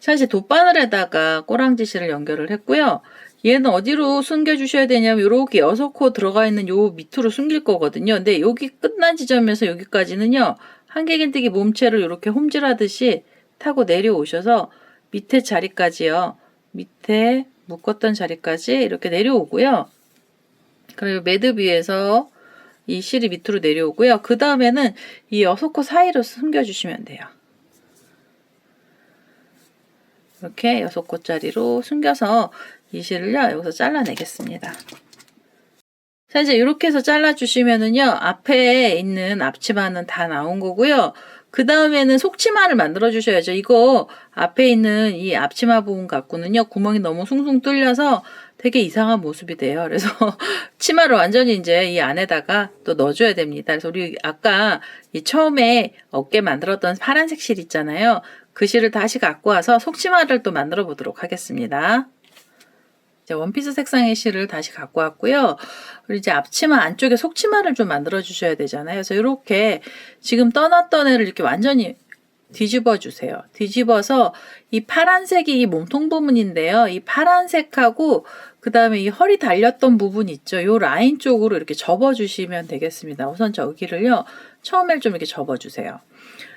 자, 이제 돗바늘에다가 꼬랑지 실을 연결을 했고요. 얘는 어디로 숨겨주셔야 되냐면 이렇게 6코 들어가 있는 요 밑으로 숨길 거거든요. 근데 여기 끝난 지점에서 여기까지는요, 한길긴뜨기 몸체를 이렇게 홈질하듯이 타고 내려오셔서 밑에 자리까지요, 밑에 묶었던 자리까지 이렇게 내려오고요. 그리고 매듭 위에서 이 실이 밑으로 내려오고요. 그 다음에는 이 6코 사이로 숨겨주시면 돼요. 이렇게 6코짜리로 숨겨서 이 실을요, 여기서 잘라내겠습니다. 자, 이제 이렇게 해서 잘라주시면은요, 앞에 있는 앞치마는 다 나온 거고요. 그 다음에는 속치마를 만들어 주셔야죠. 이거 앞에 있는 이 앞치마 부분 갖고는요, 구멍이 너무 숭숭 뚫려서 되게 이상한 모습이 돼요. 그래서 치마를 완전히 이제 이 안에다가 또 넣어줘야 됩니다. 그래서 우리 아까 이 처음에 어깨 만들었던 파란색 실 있잖아요. 그 실을 다시 갖고 와서 속치마를 또 만들어 보도록 하겠습니다. 이제 원피스 색상의 실을 다시 갖고 왔고요. 그리고 이제 앞치마 안쪽에 속치마를 좀 만들어 주셔야 되잖아요. 그래서 이렇게 지금 떠났던 애를 이렇게 완전히 뒤집어 주세요. 뒤집어서 이 파란색이 이 몸통 부분인데요. 이 파란색하고 그 다음에 이 허리 달렸던 부분 있죠. 요 라인 쪽으로 이렇게 접어 주시면 되겠습니다. 우선 저기를요. 처음에 좀 이렇게 접어 주세요.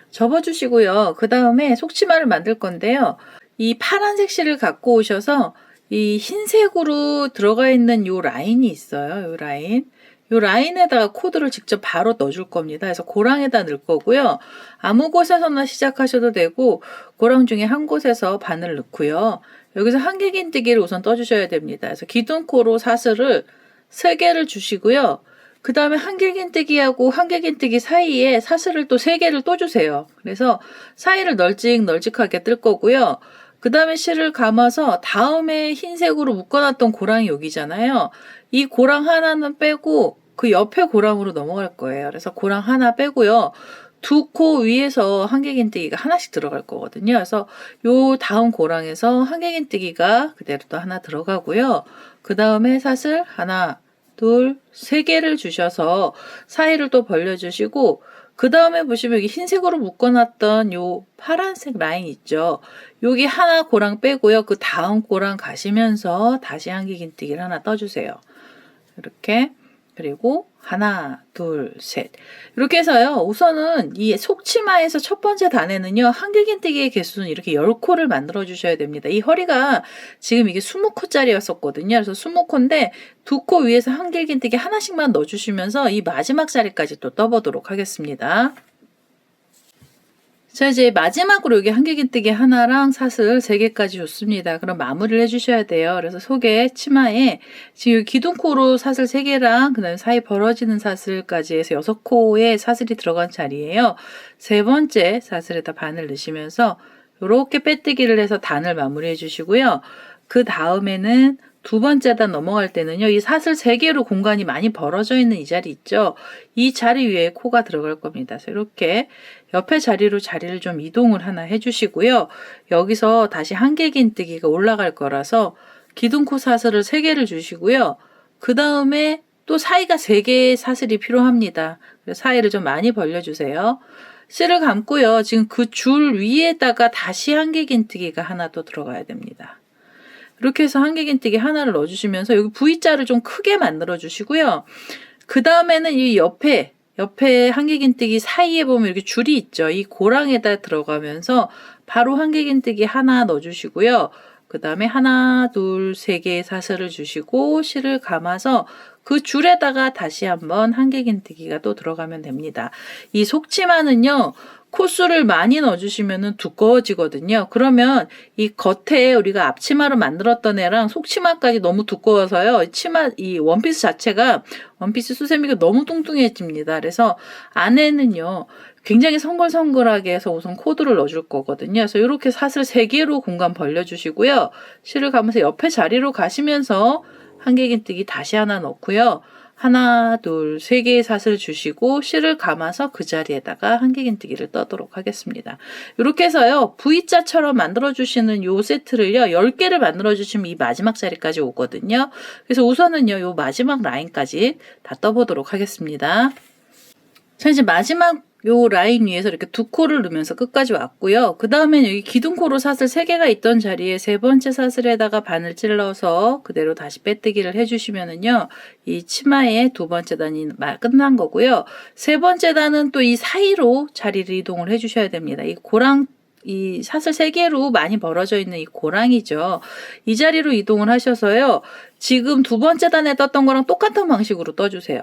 접어 주시고요. 그 다음에 속치마를 만들 건데요. 이 파란색 실을 갖고 오셔서 이 흰색으로 들어가 있는 요 라인이 있어요. 요 라인. 요 라인에다가 코드를 직접 바로 넣어줄 겁니다. 그래서 고랑에다 넣을 거고요. 아무 곳에서나 시작하셔도 되고 고랑 중에 한 곳에서 바늘 넣고요. 여기서 한길긴뜨기를 우선 떠주셔야 됩니다. 그래서 기둥코로 사슬을 3개를 주시고요. 그 다음에 한길긴뜨기하고 한길긴뜨기 사이에 사슬을 또 3개를 또 주세요. 그래서 사이를 널찍널찍하게 뜰 거고요. 그 다음에 실을 감아서 다음에 흰색으로 묶어놨던 고랑이 여기잖아요. 이 고랑 하나는 빼고 그 옆에 고랑으로 넘어갈 거예요. 그래서 고랑 하나 빼고요. 2코 위에서 한길긴뜨기가 하나씩 들어갈 거거든요. 그래서 요 다음 고랑에서 한길긴뜨기가 그대로 또 하나 들어가고요. 그 다음에 사슬 하나, 둘, 3개를 주셔서 사이를 또 벌려주시고 그 다음에 보시면 여기 흰색으로 묶어놨던 요 파란색 라인 있죠. 여기 하나 고랑 빼고요. 그 다음 고랑 가시면서 다시 한길긴뜨기를 하나 떠주세요. 이렇게. 그리고 하나, 둘, 셋. 이렇게 해서요. 우선은 이 속치마에서 첫 번째 단에는요. 한길긴뜨기의 개수는 이렇게 10코를 만들어 주셔야 됩니다. 이 허리가 지금 이게 20코짜리였었거든요. 그래서 20코인데 2코 위에서 한길긴뜨기 하나씩만 넣어주시면서 이 마지막 자리까지 또 떠보도록 하겠습니다. 자, 이제 마지막으로 여기 한길긴뜨기 하나랑 사슬 3개까지 줬습니다. 그럼 마무리를 해주셔야 돼요. 그래서 속에 치마에 지금 기둥코로 사슬 3개랑 그 다음에 사이 벌어지는 사슬까지 해서 6코의 사슬이 들어간 자리예요. 3번째 사슬에다 바늘 넣으시면서 이렇게 빼뜨기를 해서 단을 마무리해 주시고요. 그 다음에는 2번째 단 넘어갈 때는요. 이 사슬 3개로 공간이 많이 벌어져 있는 이 자리 있죠. 이 자리 위에 코가 들어갈 겁니다. 그래서 이렇게 옆에 자리로 자리를 좀 이동을 하나 해주시고요. 여기서 다시 한길긴뜨기가 올라갈 거라서 기둥코 사슬을 3개를 주시고요. 그 다음에 또 사이가 3개의 사슬이 필요합니다. 그래서 사이를 좀 많이 벌려주세요. 실을 감고요. 지금 그 줄 위에다가 다시 한길긴뜨기가 하나 또 들어가야 됩니다. 이렇게 해서 한길긴뜨기 하나를 넣어주시면서 여기 V자를 좀 크게 만들어 주시고요. 그 다음에는 이 옆에 한길긴뜨기 사이에 보면 이렇게 줄이 있죠. 이 고랑에다 들어가면서 바로 한길긴뜨기 하나 넣어주시고요. 그 다음에 하나, 둘, 3개의 사슬을 주시고 실을 감아서 그 줄에다가 다시 한번 한길긴뜨기가 또 들어가면 됩니다. 이 속치마는요. 코수를 많이 넣어주시면 두꺼워지거든요. 그러면 이 겉에 우리가 앞치마로 만들었던 애랑 속치마까지 너무 두꺼워서요. 이 원피스 자체가 원피스 수세미가 너무 뚱뚱해집니다. 그래서 안에는요. 굉장히 성글성글하게 해서 우선 코드를 넣어줄 거거든요. 그래서 이렇게 사슬 3개로 공간 벌려주시고요. 실을 감아서 옆에 자리로 가시면서 한길긴뜨기 다시 하나 넣고요. 하나, 둘, 3개의 사슬 주시고 실을 감아서 그 자리에다가 한길긴뜨기를 떠도록 하겠습니다. 이렇게 해서요. V자처럼 만들어주시는 요 세트를요. 10개를 만들어주시면 이 마지막 자리까지 오거든요. 그래서 우선은요. 요 마지막 라인까지 다 떠보도록 하겠습니다. 자, 이제 마지막 요 라인 위에서 이렇게 2코를 넣으면서 끝까지 왔고요. 그 다음에 여기 기둥코로 사슬 3개가 있던 자리에 3번째 사슬에다가 바늘 찔러서 그대로 다시 빼뜨기를 해주시면은요. 이 치마의 2번째 단이 끝난 거고요. 3번째 단은 또 이 사이로 자리를 이동을 해주셔야 됩니다. 이 고랑 이 사슬 3개로 많이 벌어져 있는 이 고랑이죠. 이 자리로 이동을 하셔서요. 지금 두 번째 단에 떴던 거랑 똑같은 방식으로 떠주세요.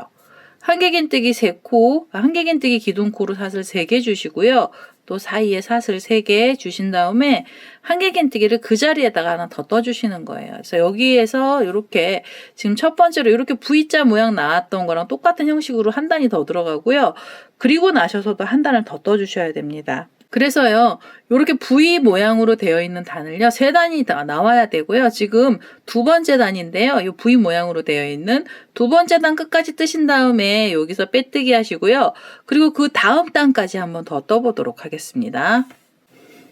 한길긴뜨기 3코, 한길긴뜨기 기둥코로 사슬 3개 주시고요. 또 사이에 사슬 3개 주신 다음에 한길긴뜨기를 그 자리에다가 하나 더 떠주시는 거예요. 그래서 여기에서 이렇게 지금 첫 번째로 이렇게 V자 모양 나왔던 거랑 똑같은 형식으로 한 단이 더 들어가고요. 그리고 나셔서도 한 단을 더 떠주셔야 됩니다. 그래서요, 이렇게 V 모양으로 되어 있는 단을요, 3단이 다 나와야 되고요. 지금 두 번째 단인데요, 이 V 모양으로 되어 있는 두 번째 단 끝까지 뜨신 다음에 여기서 빼뜨기 하시고요. 그리고 그 다음 단까지 한번 더 떠보도록 하겠습니다.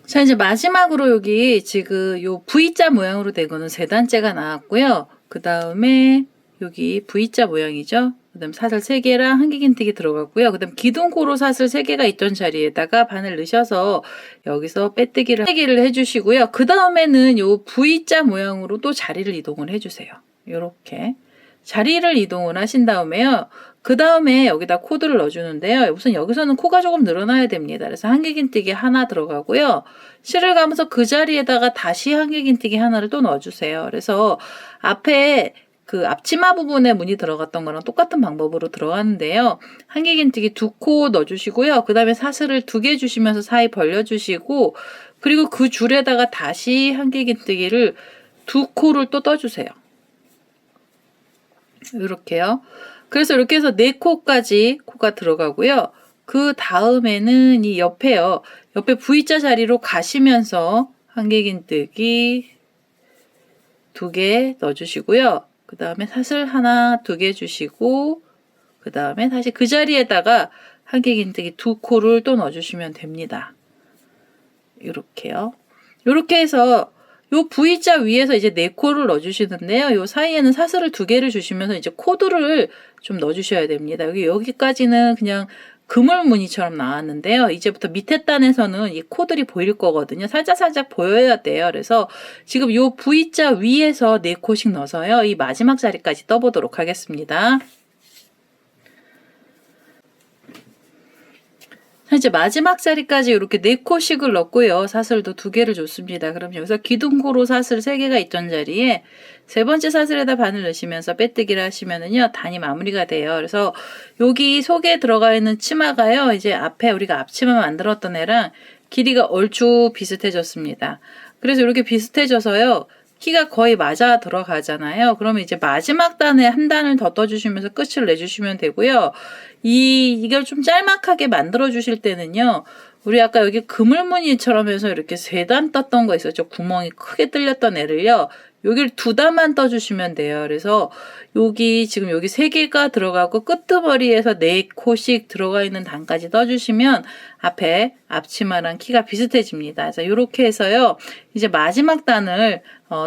자, 이제 마지막으로 여기 지금 요 V자 모양으로 된 거는 3단째가 나왔고요. 그 다음에 여기 V자 모양이죠. 그 다음 사슬 3개랑 한길긴뜨기 들어갔고요. 그 다음 기둥코로 사슬 3개가 있던 자리에다가 바늘 넣으셔서 여기서 빼뜨기를 해주시고요. 그 다음에는 요 V자 모양으로 또 자리를 이동을 해주세요. 요렇게 자리를 이동을 하신 다음에요. 그 다음에 여기다 코드를 넣어주는데요. 우선 여기서는 코가 조금 늘어나야 됩니다. 그래서 한길긴뜨기 하나 들어가고요. 실을 감아서 그 자리에다가 다시 한길긴뜨기 하나를 또 넣어주세요. 그래서 앞에 그 앞치마 부분에 문이 들어갔던 거랑 똑같은 방법으로 들어가는데요. 한길긴뜨기 2코 넣어주시고요. 그 다음에 사슬을 2개 주시면서 사이 벌려주시고, 그리고 그 줄에다가 다시 한길긴뜨기를 2코를 또 떠주세요. 이렇게요. 그래서 이렇게 해서 4코까지 코가 들어가고요. 그 다음에는 이 옆에요. 옆에 V자 자리로 가시면서 한길긴뜨기 2개 넣어주시고요. 그 다음에 사슬 하나 2개 주시고, 그 다음에 다시 그 자리에다가 한길긴뜨기 2코를 또 넣어주시면 됩니다. 이렇게요. 이렇게 해서 요 V자 위에서 이제 4코를 넣어주시는데요. 요 사이에는 사슬을 2개를 주시면서 이제 코드를 좀 넣어주셔야 됩니다. 여기까지는 그냥 그물무늬처럼 나왔는데요. 이제부터 밑에 단에서는 이 코들이 보일 거거든요. 살짝 보여야 돼요. 그래서 지금 요 V자 위에서 4코씩 넣어서요. 이 마지막 자리까지 떠보도록 하겠습니다. 이제 마지막 자리까지 이렇게 4코씩을 넣고요. 사슬도 2개를 줬습니다. 그럼 여기서 기둥코로 사슬 3개가 있던 자리에 세 번째 사슬에다 바늘 넣으시면서 빼뜨기를 하시면은요, 단이 마무리가 돼요. 그래서 여기 속에 들어가 있는 치마가요, 이제 앞에 우리가 앞치마 만들었던 애랑 길이가 얼추 비슷해졌습니다. 그래서 이렇게 비슷해져서요, 키가 거의 맞아 들어가잖아요. 그러면 이제 마지막 단에 한 단을 더 떠주시면서 끝을 내주시면 되고요. 이걸 좀 짤막하게 만들어 주실 때는요. 우리 아까 여기 그물무늬처럼 해서 이렇게 3단 떴던 거 있었죠. 구멍이 크게 뚫렸던 애를요. 여기를 2단만 떠주시면 돼요. 그래서 여기 지금 여기 3개가 들어가고 끄트머리에서 4코씩 들어가 있는 단까지 떠주시면 앞에 앞치마랑 키가 비슷해집니다. 그래서 이렇게 해서요. 이제 마지막 단을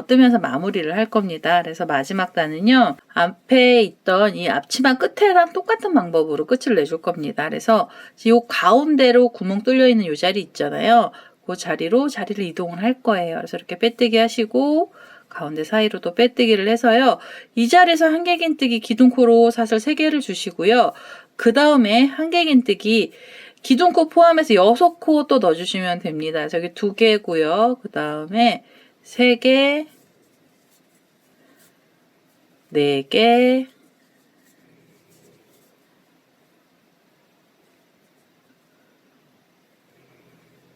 뜨면서 마무리를 할 겁니다. 그래서 마지막 단은요. 앞에 있던 이 앞치마 끝에랑 똑같은 방법으로 끝을 내줄 겁니다. 그래서 이 가운데로 구멍 뚫려 있는 이 자리 있잖아요. 그 자리로 자리를 이동을 할 거예요. 그래서 이렇게 빼뜨기 하시고 가운데 사이로도 빼뜨기를 해서요. 이 자리에서 한길긴뜨기 기둥코로 사슬 3개를 주시고요. 그 다음에 한길긴뜨기 기둥코 포함해서 6코 또 넣어주시면 됩니다. 저기 2개고요. 그 다음에 3개, 4개,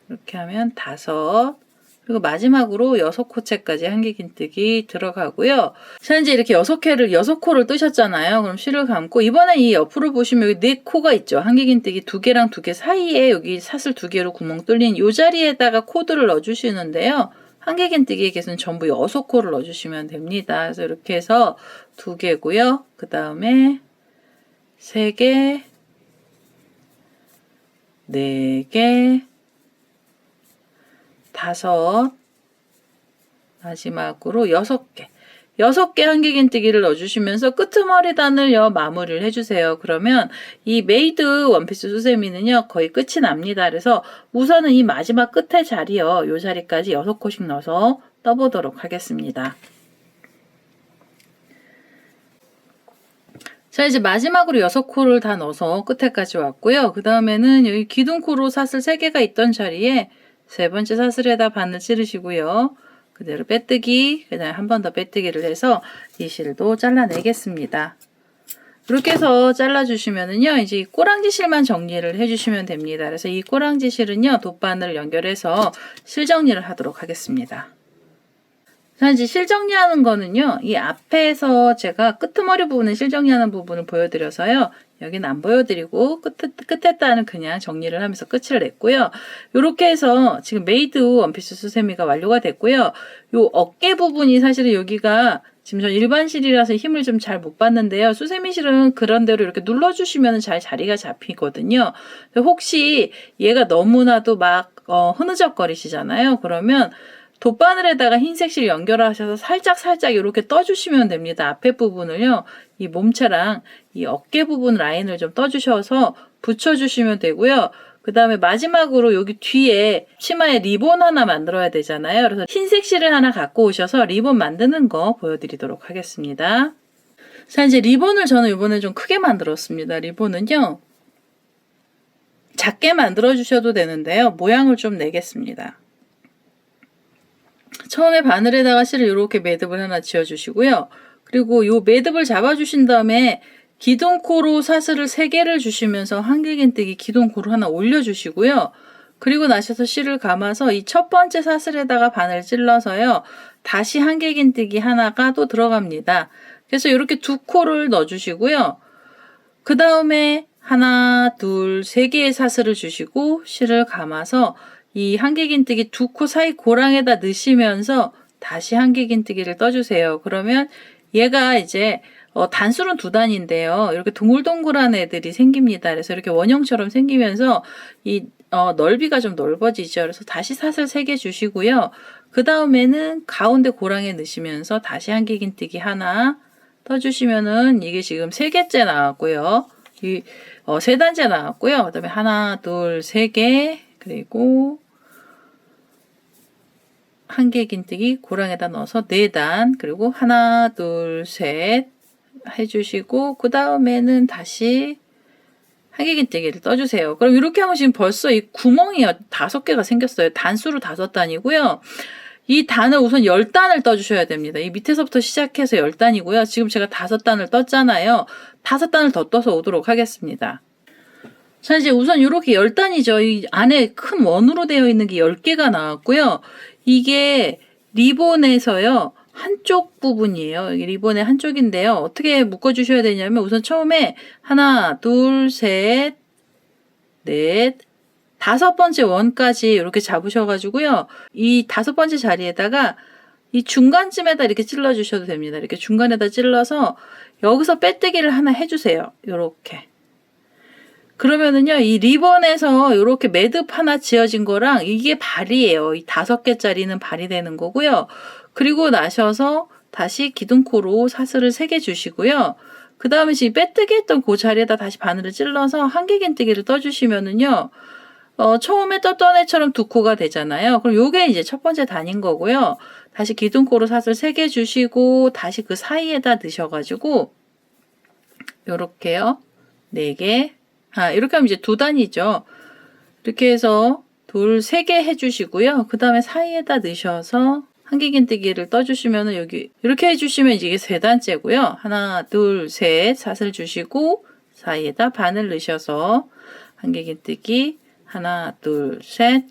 이렇게 하면 5, 그리고 마지막으로 6코째까지 한길긴뜨기 들어가고요. 자, 이제 이렇게 6코를 뜨셨잖아요. 그럼 실을 감고, 이번에 이 옆으로 보시면 여기 4코가 있죠. 한길긴뜨기 2개랑 2개 사이에 여기 사슬 2개로 구멍 뚫린 이 자리에다가 코드를 넣어주시는데요. 한길긴뜨기의 개수는 전부 6코를 넣어주시면 됩니다. 그래서 이렇게 해서 2개고요. 그 다음에 3개, 4개, 5, 마지막으로 6개. 6개 한길긴뜨기를 넣어주시면서 끄트머리 단을요, 마무리를 해주세요. 그러면 이 메이드 원피스 수세미는요, 거의 끝이 납니다. 그래서 우선은 이 마지막 끝에 자리요, 요 자리까지 6코씩 넣어서 떠보도록 하겠습니다. 자, 이제 마지막으로 6코를 다 넣어서 끝에까지 왔고요. 그 다음에는 여기 기둥코로 사슬 3개가 있던 자리에 세 번째 사슬에다 바늘 찌르시고요. 그대로 빼뜨기, 그다음에 한 번 더 빼뜨기를 해서 이 실도 잘라내겠습니다. 이렇게 해서 잘라주시면은요, 이제 이 꼬랑지 실만 정리를 해주시면 됩니다. 그래서 이 꼬랑지 실은요, 돗바늘 연결해서 실 정리를 하도록 하겠습니다. 자, 이제 실 정리하는 거는요, 이 앞에서 제가 끄트머리 부분에 실 정리하는 부분을 보여드려서요, 여기는 안 보여드리고 끝에 따는 그냥 정리를 하면서 끝을 냈고요. 이렇게 해서 지금 메이드 원피스 수세미가 완료가 됐고요. 요 어깨 부분이 사실은 여기가 지금 전 일반 실이라서 힘을 좀 잘 못 받는데요. 수세미 실은 그런 대로 이렇게 눌러주시면 잘 자리가 잡히거든요. 혹시 얘가 너무나도 막 흐느적거리시잖아요. 그러면 돗바늘에다가 흰색 실 연결하셔서 살짝 이렇게 떠주시면 됩니다. 앞에 부분을요, 이 몸체랑 이 어깨 부분 라인을 좀 떠주셔서 붙여주시면 되고요. 그 다음에 마지막으로 여기 뒤에 치마에 리본 하나 만들어야 되잖아요. 그래서 흰색 실을 하나 갖고 오셔서 리본 만드는 거 보여드리도록 하겠습니다. 자, 이제 리본을 저는 이번에 좀 크게 만들었습니다. 리본은요, 작게 만들어 주셔도 되는데요. 모양을 좀 내겠습니다. 처음에 바늘에다가 실을 이렇게 매듭을 하나 지어주시고요. 그리고 이 매듭을 잡아주신 다음에 기둥코로 사슬을 3개를 주시면서 한길긴뜨기 기둥코로 하나 올려주시고요. 그리고 나셔서 실을 감아서 이 첫 번째 사슬에다가 바늘 찔러서요. 다시 한길긴뜨기 하나가 또 들어갑니다. 그래서 이렇게 2코를 넣어주시고요. 그 다음에 하나, 둘, 3개의 사슬을 주시고 실을 감아서 이 한길긴뜨기 2코 사이 고랑에다 넣으시면서 다시 한길긴뜨기를 떠주세요. 그러면 얘가 이제 단수는 2단인데요. 이렇게 동글동글한 애들이 생깁니다. 그래서 이렇게 원형처럼 생기면서 이 넓이가 좀 넓어지죠. 그래서 다시 사슬 3개 주시고요. 그 다음에는 가운데 고랑에 넣으시면서 다시 한길긴뜨기 하나 떠주시면은 이게 지금 3개째 나왔고요. 이 3단째 나왔고요. 그 다음에 하나, 둘, 3개, 그리고 한길긴뜨기 고랑에다 넣어서 4단, 그리고 하나, 둘, 셋 해주시고, 그 다음에는 다시 한길긴뜨기를 떠주세요. 그럼 이렇게 하면 지금 벌써 이 구멍이 5개가 생겼어요. 단수로 5단이고요. 이 단을 우선 10단을 떠주셔야 됩니다. 이 밑에서부터 시작해서 10단이고요. 지금 제가 5단을 떴잖아요. 5단을 더 떠서 오도록 하겠습니다. 자, 이제 우선 이렇게 10단이죠. 이 안에 큰 원으로 되어 있는 게 10개가 나왔고요. 이게 리본에서요, 한쪽 부분이에요. 이게 리본의 한쪽인데요. 어떻게 묶어주셔야 되냐면 우선 처음에 하나, 둘, 셋, 넷, 5번째 원까지 이렇게 잡으셔가지고요. 이 5번째 자리에다가 이 중간쯤에다 이렇게 찔러주셔도 됩니다. 이렇게 중간에다 찔러서 여기서 빼뜨기를 하나 해주세요. 이렇게. 그러면은요, 이 리본에서 이렇게 매듭 하나 지어진 거랑 이게 발이에요. 이 5개짜리는 발이 되는 거고요. 그리고 나셔서 다시 기둥코로 사슬을 3개 주시고요. 그 다음에 지금 빼뜨기 했던 그 자리에다 다시 바늘을 찔러서 한길긴뜨기를 떠주시면은요, 처음에 떴던 애처럼 2코가 되잖아요. 그럼 요게 이제 첫 번째 단인 거고요. 다시 기둥코로 사슬 3개 주시고, 다시 그 사이에다 넣으셔가지고, 요렇게요. 4개. 이렇게 하면 이제 2단이죠. 이렇게 해서 3개 해주시고요. 그 다음에 사이에다 넣으셔서 한길긴뜨기를 떠주시면은 여기 이렇게 해주시면 이게 3단째고요. 하나, 둘, 셋 사슬 주시고 사이에다 바늘 넣으셔서 한길긴뜨기 하나, 둘, 셋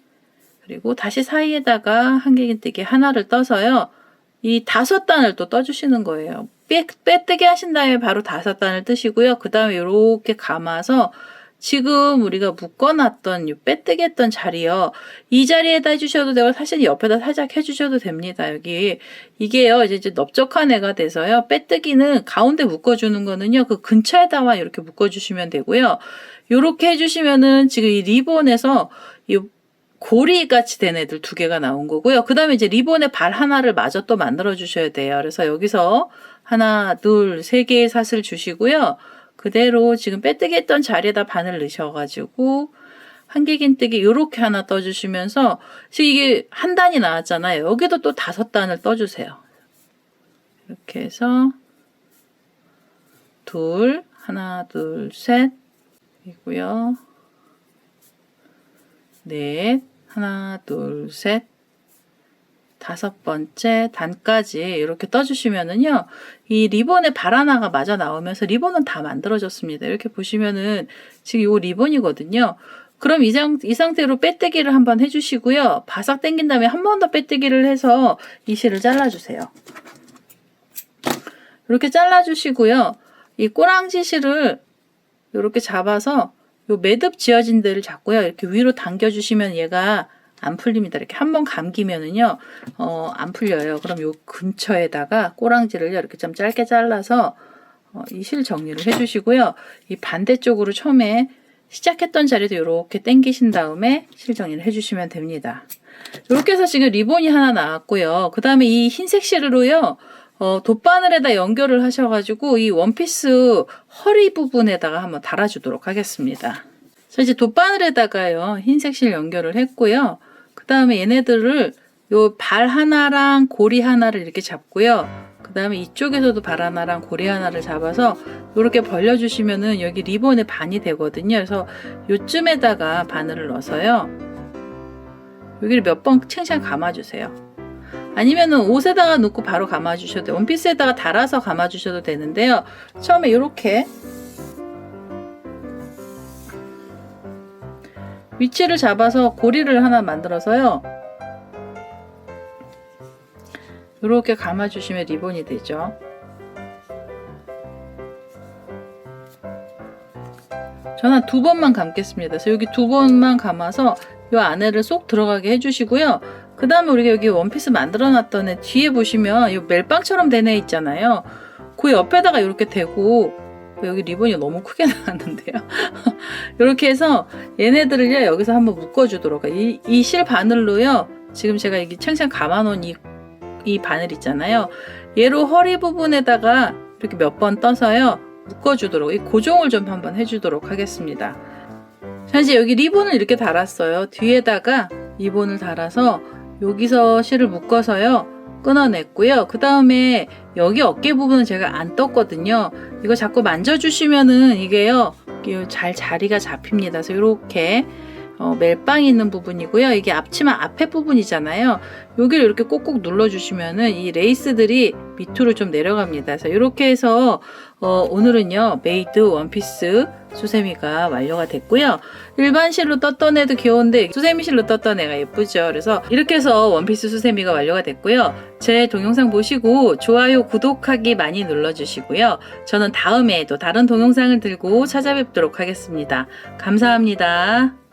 그리고 다시 사이에다가 한길긴뜨기 하나를 떠서요. 이 5단을 또 떠주시는 거예요. 빼뜨기 하신 다음에 바로 5단을 뜨시고요. 그 다음에 이렇게 감아서 지금 우리가 묶어놨던 이 빼뜨기 했던 자리요. 이 자리에다 해주셔도 되고 사실 옆에다 살짝 해주셔도 됩니다. 여기 이게요. 이제 넓적한 애가 돼서요. 빼뜨기는 가운데 묶어주는 거는요. 그 근처에다만 이렇게 묶어주시면 되고요. 이렇게 해주시면은 지금 이 리본에서 이 고리 같이 된 애들 2개가 나온 거고요. 그 다음에 이제 리본에 발 하나를 마저 또 만들어 주셔야 돼요. 그래서 여기서 하나, 둘, 3개의 사슬 주시고요. 그대로 지금 빼뜨기 했던 자리에다 바늘 넣으셔가지고 한길긴뜨기 요렇게 하나 떠주시면서 지금 이게 한 단이 나왔잖아요. 여기도 또 5단을 떠주세요. 이렇게 해서 하나, 둘, 셋 이고요. 넷, 하나, 둘, 셋, 5번째 단까지 이렇게 떠주시면은요, 이 리본에 발 하나가 마저 나오면서 리본은 다 만들어졌습니다. 이렇게 보시면은 지금 이 리본이거든요. 그럼 이 상태로 빼뜨기를 한번 해주시고요. 바싹 당긴 다음에 한 번 더 빼뜨기를 해서 이 실을 잘라주세요. 이렇게 잘라주시고요. 이 꼬랑지 실을 이렇게 잡아서 요 매듭 지어진 데를 잡고요. 이렇게 위로 당겨주시면 얘가 안 풀립니다. 이렇게 한번 감기면은요, 안 풀려요. 그럼 요 근처에다가 꼬랑지를 이렇게 좀 짧게 잘라서 이 실 정리를 해주시고요. 이 반대쪽으로 처음에 시작했던 자리도 이렇게 당기신 다음에 실 정리를 해주시면 됩니다. 이렇게 해서 지금 리본이 하나 나왔고요. 그 다음에 이 흰색 실로요, 돗바늘에다 연결을 하셔가지고 이 원피스 허리 부분에다가 한번 달아주도록 하겠습니다. 자, 이제 돗바늘에다가요, 흰색 실 연결을 했고요. 그 다음에 얘네들을 요 발 하나랑 고리 하나를 이렇게 잡고요. 그 다음에 이쪽에서도 발 하나랑 고리 하나를 잡아서 이렇게 벌려주시면은 여기 리본의 반이 되거든요. 그래서 요쯤에다가 바늘을 넣어서요, 여기를 몇 번 챙챙 감아주세요. 아니면은 옷에다가 넣고 바로 감아주셔도 돼요. 원피스에다가 달아서 감아주셔도 되는데요. 처음에 이렇게 위치를 잡아서 고리를 하나 만들어서요, 이렇게 감아주시면 리본이 되죠. 저는 2번만 감겠습니다. 그래서 여기 2번만 감아서 이 안에를 쏙 들어가게 해주시고요. 그 다음에 우리가 여기 원피스 만들어 놨던 애 뒤에 보시면 이 멜빵처럼 된 애 있잖아요. 그 옆에다가 이렇게 대고, 여기 리본이 너무 크게 나왔는데요. 이렇게 해서 얘네들을요, 여기서 한번 묶어주도록. 이 실 바늘로요, 지금 제가 여기 챙챙 감아놓은 이 바늘 있잖아요. 얘로 허리 부분에다가 이렇게 몇 번 떠서요, 묶어주도록, 이 고정을 좀 한번 해주도록 하겠습니다. 자, 이제 여기 리본을 이렇게 달았어요. 뒤에다가 리본을 달아서 여기서 실을 묶어서요, 끊어냈고요. 그 다음에 여기 어깨 부분은 제가 안 떴거든요. 이거 자꾸 만져주시면은 이게요, 잘 자리가 잡힙니다. 그래서 이렇게 멜빵이 있는 부분이고요. 이게 앞치마 앞에 부분이잖아요. 여기를 이렇게 꼭꼭 눌러주시면은 이 레이스들이 밑으로 좀 내려갑니다. 그래서 이렇게 해서 오늘은요, 메이드 원피스 수세미가 완료가 됐고요. 일반 실로 떴던 애도 귀여운데 수세미 실로 떴던 애가 예쁘죠. 그래서 이렇게 해서 원피스 수세미가 완료가 됐고요. 제 동영상 보시고 좋아요, 구독하기 많이 눌러주시고요. 저는 다음에 또 다른 동영상을 들고 찾아뵙도록 하겠습니다. 감사합니다.